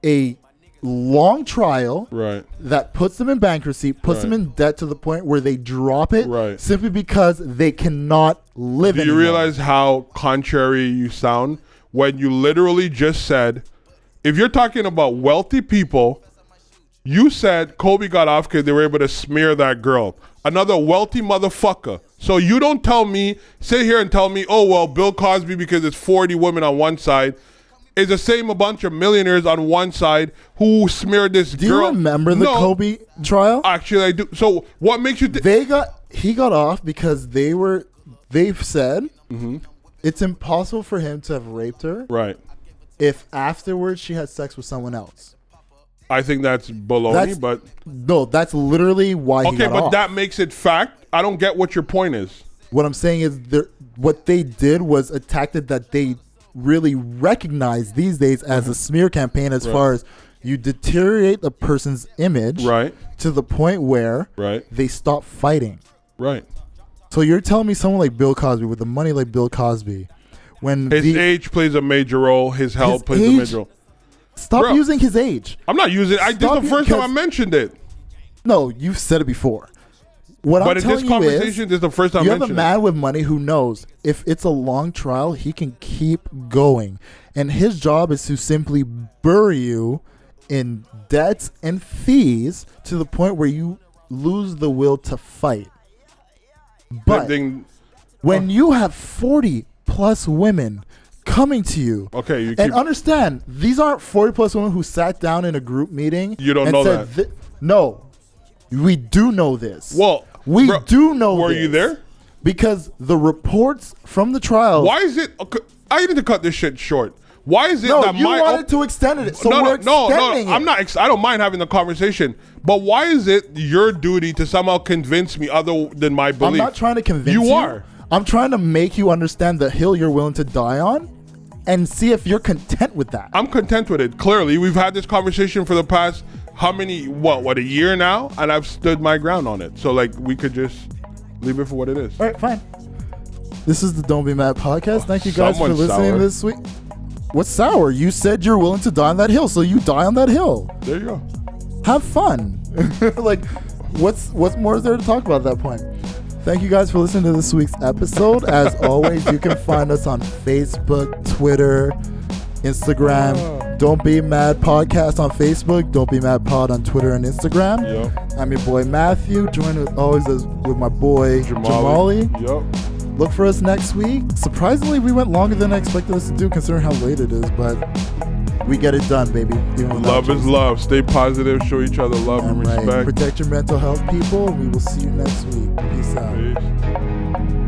a long trial Right. that puts them in bankruptcy, puts them Right. in debt to the point where they drop it Right. simply because they cannot live Do you anymore. realize how contrary you sound when you literally just said, if you're talking about wealthy people, you said Kobe got off because they were able to smear that girl. Another wealthy motherfucker. So you don't sit here and tell me, oh, well, Bill Cosby, because it's 40 women on one side, is the same a bunch of millionaires on one side who smeared this Do girl. you remember the No, Kobe trial? Actually, I do. So what makes you think? He got off because they've said Mm-hmm. it's impossible for him to have raped her Right. if afterwards she had sex with someone else. I think that's baloney, That's- but No, that's literally why he okay, got but off. that makes it fact. I don't get what your point is. What I'm saying is, what they did was a tactic that they really recognize these days as a smear campaign, as Right. far as you deteriorate a person's image Right. to the point where Right. they stop fighting. Right. So you're telling me someone like Bill Cosby, with the money like Bill Cosby, when His age plays a major role. His health plays a age- major role. stop Bro. using his age. I'm not using. This Stop is the it, first time I because- mentioned it. No, you've said it before. What But I'm in telling this you conversation, is, this is the first time you I have a mentioned man with money who knows if it's a long trial, he can keep going. And his job is to simply bury you in debts and fees to the point where you lose the will to fight. it. But Then- when you have 40 plus women coming to you, okay, you and keep. understand, these aren't 40 plus women who sat down in a group meeting. You don't and know said, that. No, we do know this. Well, we bro, do know Were this. you there? Because the reports from the trial. Why is it? Okay, I need to cut this shit short. Why is it No, that you my wanted to extend it. So no, we're no, extending it. I'm not. I don't mind having the conversation, but why is it your duty to somehow convince me other than my belief? I'm not trying to convince you. You are. I'm trying to make you understand the hill you're willing to die on and see if you're content with that. I'm content with it. Clearly, we've had this conversation for the past how many? What a year now, and I've stood my ground on it. So like, we could just leave it for what it is. All right, fine. This is the Don't Be Mad podcast. Thank you guys for Someone's listening sour. this week. What's sour? You said you're willing to die on that hill, so you die on that hill. There you go. Have fun. Like, what's more is there to talk about at that point? Thank you guys for listening to this week's episode. As always, you can find us on Facebook, Twitter, Instagram. Don't Be Mad Podcast on Facebook. Don't Be Mad Pod on Twitter and Instagram. Yep. I'm your boy Matthew, joined with my boy Jamali. Yep. Look for us next week. Surprisingly, we went longer than I expected us to do, considering how late it is, but we get it done, baby. Even without Love is Jason. love. Stay positive. Show each other love and All right. respect. Protect your mental health, people. We will see you next week. Peace out. Peace.